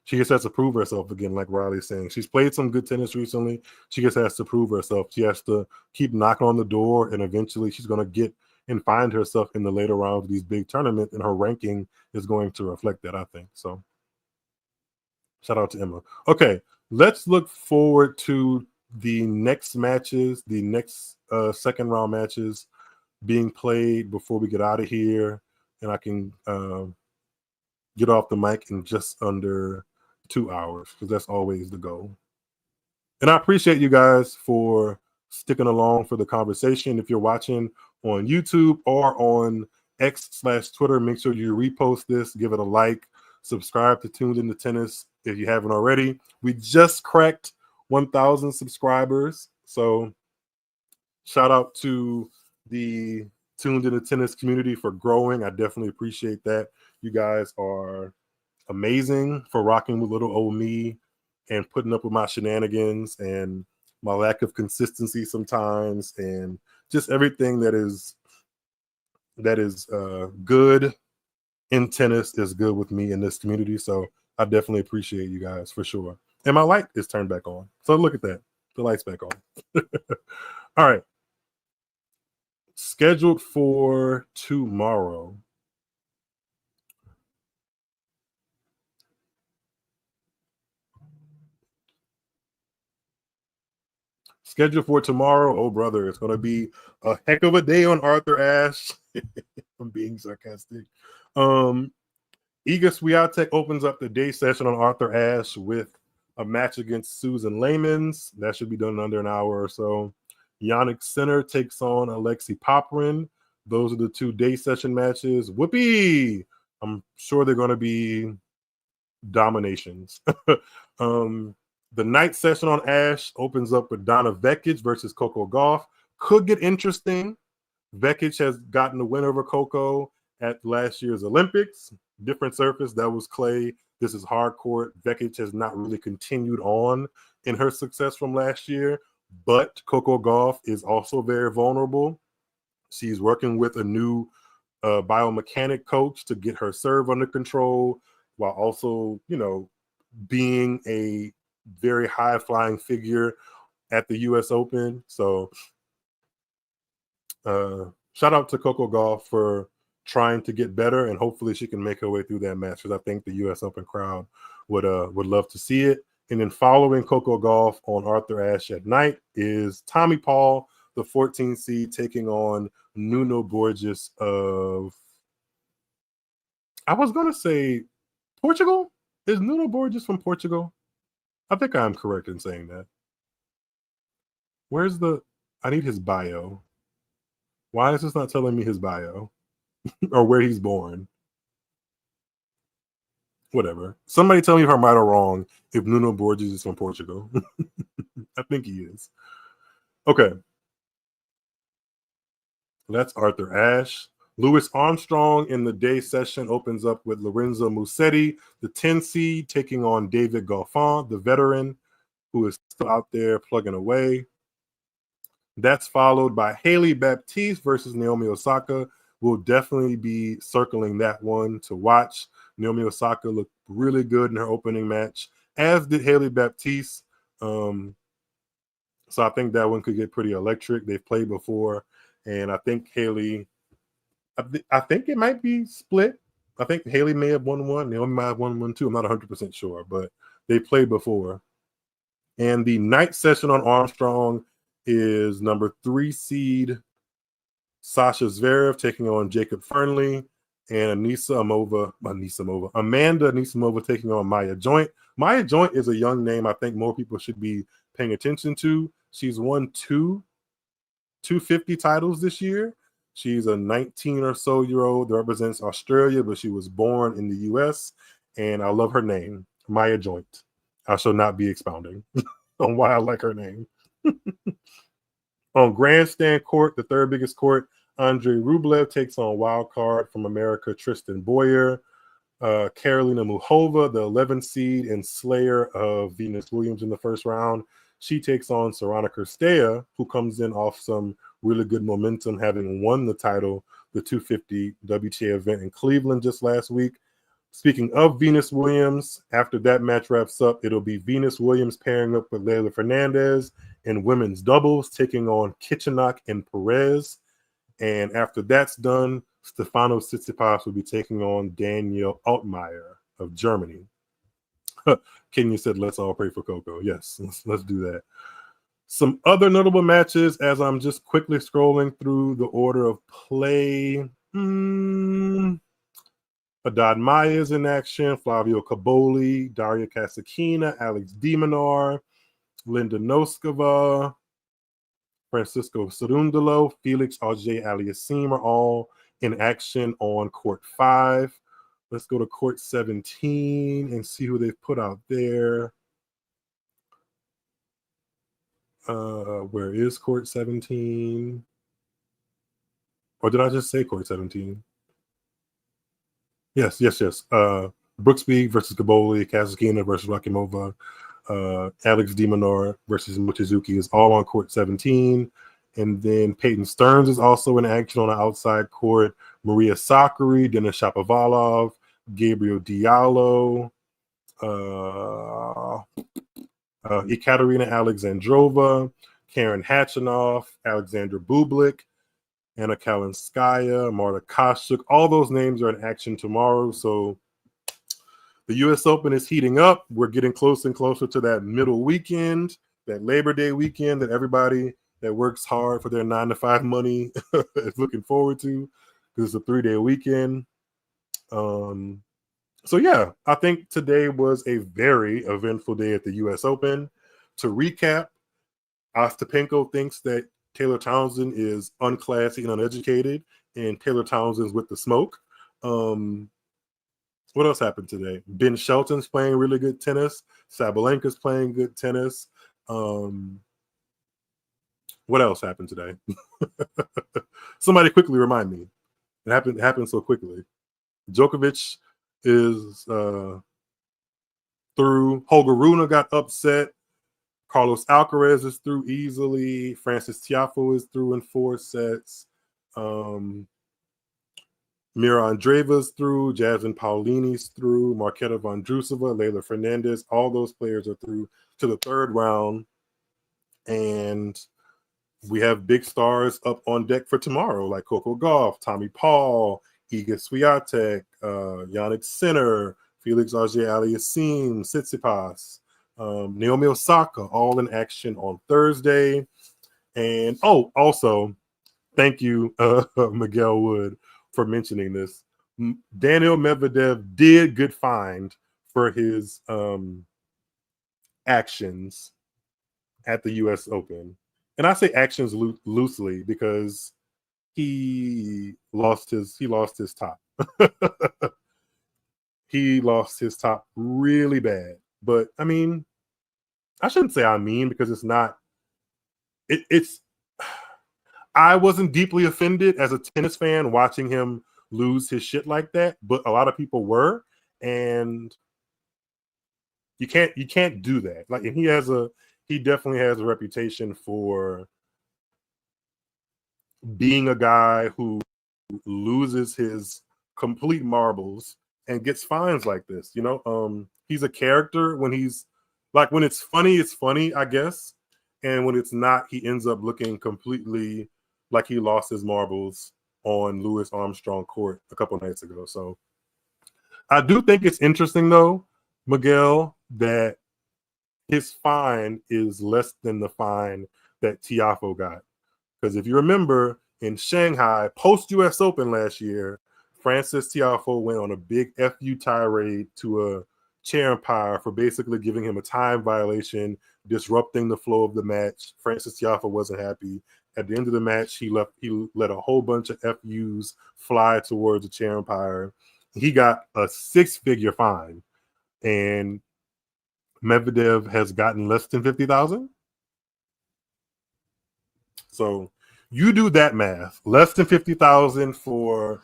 She just has to prove herself again, like Riley's saying. She's played some good tennis recently. She just has to prove herself. She has to keep knocking on the door, and eventually she's going to get and find herself in the later rounds of these big tournaments, and her ranking is going to reflect that, I think. So shout out to Emma. Okay, let's look forward to the next matches, the next second round matches being played before we get out of here, and I can get off the mic in just under 2 hours, because that's always the goal. And I appreciate you guys for sticking along for the conversation. If you're watching on YouTube or on X/Twitter, make sure you repost this, give it a like, subscribe to Tuned Into Tennis if you haven't already. We just cracked 1,000 subscribers, so shout out to the Tuned Into Tennis community for growing. I definitely appreciate that. You guys are amazing for rocking with little old me and putting up with my shenanigans and my lack of consistency sometimes, and just everything that is good in tennis is good with me in this community. So I definitely appreciate you guys for sure. And my light is turned back on. So look at that. The light's back on. All right. Scheduled for tomorrow. Scheduled for tomorrow. Oh, brother, it's going to be a heck of a day on Arthur Ashe. I'm being sarcastic. Iga Swiatek opens up the day session on Arthur Ashe with a match against Susan Layman's. That should be done in under an hour or so. Yannick Sinner takes on Alexei Popyrin. Those are the 2 day session matches. Whoopee! I'm sure they're going to be dominations. The night session on Ashe opens up with Donna Vekic versus Coco Gauff. Could get interesting. Vekic has gotten the win over Coco at last year's Olympics. Different surface. That was clay. This is hard court. Vekic has not really continued on in her success from last year, but Coco Gauff is also very vulnerable. She's working with a new biomechanic coach to get her serve under control, while also, being a very high-flying figure at the U.S. Open. So shout out to Coco Gauff for trying to get better, and hopefully she can make her way through that match, because I think the U.S. Open crowd would love to see it. And then following Coco Gauff on Arthur Ashe at night is Tommy Paul, the 14th seed, taking on Nuno Borges of, I was going to say Portugal? Is Nuno Borges from Portugal? I think I'm correct in saying that. Where's the, I need his bio. Why is this not telling me his bio or where he's born? Whatever. Somebody tell me if I'm right or wrong if Nuno Borges is from Portugal. I think he is. Okay. That's Arthur Ashe. Louis Armstrong in the day session opens up with Lorenzo Musetti, the 10 seed, taking on David Goffin, the veteran, who is still out there plugging away. That's followed by Haley Baptiste versus Naomi Osaka. We'll definitely be circling that one to watch. Naomi Osaka looked really good in her opening match, as did Haley Baptiste. So I think that one could get pretty electric. They've played before, and I think Haley, I think it might be split. I think Haley may have won one. Naomi might have won one too. I'm not 100% sure, but they played before. And the night session on Armstrong is number 3 seed Sasha Zverev taking on Jacob Fernley, and Amanda Anisimova taking on Maya Joint. Maya Joint is a young name I think more people should be paying attention to. She's won 250 titles this year. She's a 19 or so year old that represents Australia, but she was born in the US, and I love her name, Maya Joint. I shall not be expounding on why I like her name. On grandstand court, the third biggest court, Andrei Rublev takes on wild card from America Tristan Boyer. Karolina Muchova, the 11th seed and slayer of Venus Williams in the first round, she takes on Sorana Cirstea, who comes in off some really good momentum, having won the title, the 250 WTA event in Cleveland just last week. Speaking of Venus Williams, after that match wraps up, it'll be Venus Williams pairing up with Leylah Fernandez in women's doubles, taking on Kitchenak and Perez. And after that's done, Stefano Tsitsipas will be taking on Daniel Altmaier of Germany. Kenya said, let's all pray for Coco. Yes, let's do that. Some other notable matches as I'm just quickly scrolling through the order of play. Haddad Maia is in action. Flavio Caboli, Daria Kasatkina, Alex de Minaur, Linda Noskova, Francisco Cerundolo, Felix Auger-Aliassime are all in action on court 5. Let's go to court 17 and see who they've put out there. Where is court 17? Or did I just say court 17? Yes. Brooksby versus Caboli, Kasatkina versus Rakimova, Alex de Minaur versus Mochizuki is all on court 17. And then Peyton Stearns is also in action on the outside court. Maria Sakkari, Denis Shapovalov, Gabriel Diallo, Ekaterina Alexandrova, Karen Khachanov, Alexandra Bublik, Anna Kalinskaya, Marta Kostyuk. All those names are in action tomorrow. So the U.S. Open is heating up. We're getting closer and closer to that middle weekend, that Labor Day weekend that everybody that works hard for their 9-to-5 money is looking forward to, because it's a 3-day weekend. So yeah, I think today was a very eventful day at the U.S. Open. To recap, Ostapenko thinks that Taylor Townsend is unclassy and uneducated, and Taylor Townsend's with the smoke. What else happened today? Ben Shelton's playing really good tennis. Sabalenka's playing good tennis. What else happened today? Somebody quickly remind me. It happened so quickly. Djokovic is through. Holger Rune got upset. Carlos Alcaraz is through easily. Francis Tiafoe is through in 4 sets. Mira Andreeva's through. Jasmine Paolini's through. Marketa Vondrousova, Leylah Fernandez. All those players are through to the 3rd round. And we have big stars up on deck for tomorrow, like Coco Gauff, Tommy Paul, Iga Swiatek, Yannick Sinner, Felix Auger-Aliassime, Tsitsipas, Naomi Osaka, all in action on Thursday. And also, thank you, Miguel Wood, for mentioning this. Daniil Medvedev did get fined for his actions at the U.S. Open. And I say actions loosely because he lost his top. He lost his top really bad. But I mean, I shouldn't say I mean because it's not. It's. I wasn't deeply offended as a tennis fan watching him lose his shit like that, but a lot of people were, and you can't do that. Like, and he definitely has a reputation for being a guy who loses his complete marbles and gets fines like this. He's a character when he's like, when it's funny, I guess. And when it's not, he ends up looking completely like he lost his marbles on Louis Armstrong court a couple nights ago. So I do think it's interesting, though, Miguel, that his fine is less than the fine that Tiafoe got. Because if you remember, in Shanghai, post-U.S. Open last year, Frances Tiafoe went on a big FU tirade to a chair umpire for basically giving him a time violation, disrupting the flow of the match. Frances Tiafoe wasn't happy. At the end of the match, he let a whole bunch of FUs fly towards the chair umpire. He got a 6-figure fine, and Medvedev has gotten less than 50,000. So you do that math. Less than 50,000 for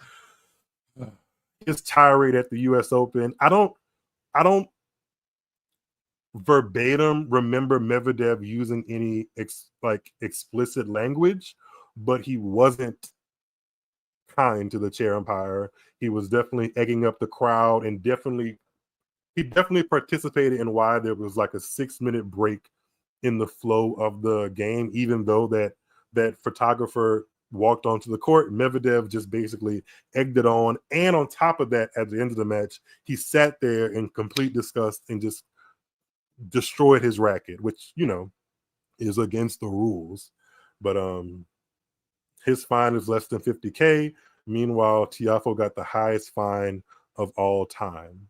his tirade at the U.S. Open. I don't verbatim remember Medvedev using any explicit language, but he wasn't kind to the chair umpire. He was definitely egging up the crowd, and he definitely participated in why there was like a 6-minute break in the flow of the game, even though that photographer walked onto the court. Medvedev just basically egged it on. And on top of that, at the end of the match, he sat there in complete disgust and just destroyed his racket, which, is against the rules. But his fine is less than 50K. Meanwhile, Tiafoe got the highest fine of all time.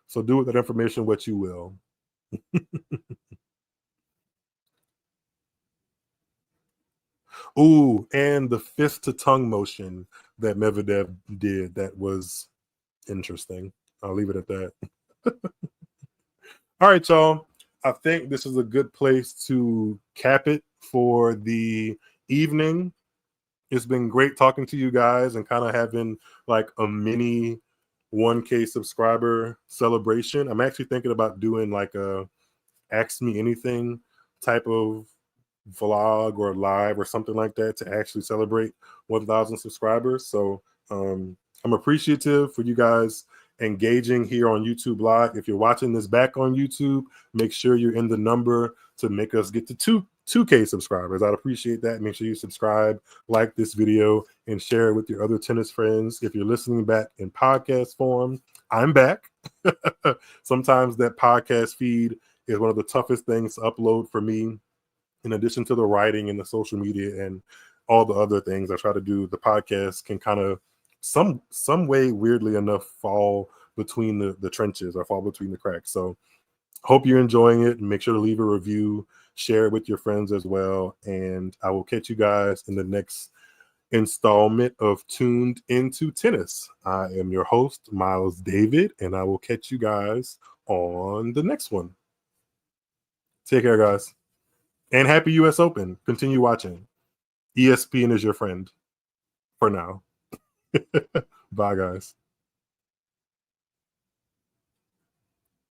So do with that information what you will. Ooh, and the fist to tongue motion that Medvedev did, that was interesting. I'll leave it at that. All right, y'all. I think this is a good place to cap it for the evening. It's been great talking to you guys and kind of having like a mini 1K subscriber celebration. I'm actually thinking about doing like a Ask Me Anything type of vlog or live or something like that to actually celebrate 1,000 subscribers. So I'm appreciative for you guys engaging here on YouTube Live. If you're watching this back on YouTube, make sure you're in the number to make us get to 2K subscribers. I'd appreciate that. Make sure you subscribe, like this video, and share it with your other tennis friends. If you're listening back in podcast form, I'm back. Sometimes that podcast feed is one of the toughest things to upload for me. In addition to the writing and the social media and all the other things I try to do, the podcast can kind of some way, weirdly enough, fall between the trenches or fall between the cracks. So hope you're enjoying it. Make sure to leave a review, share it with your friends as well. And I will catch you guys in the next installment of Tuned Into Tennis. I am your host, Miles David, and I will catch you guys on the next one. Take care, guys. And happy U.S. Open. Continue watching. ESPN is your friend for now. Bye, guys.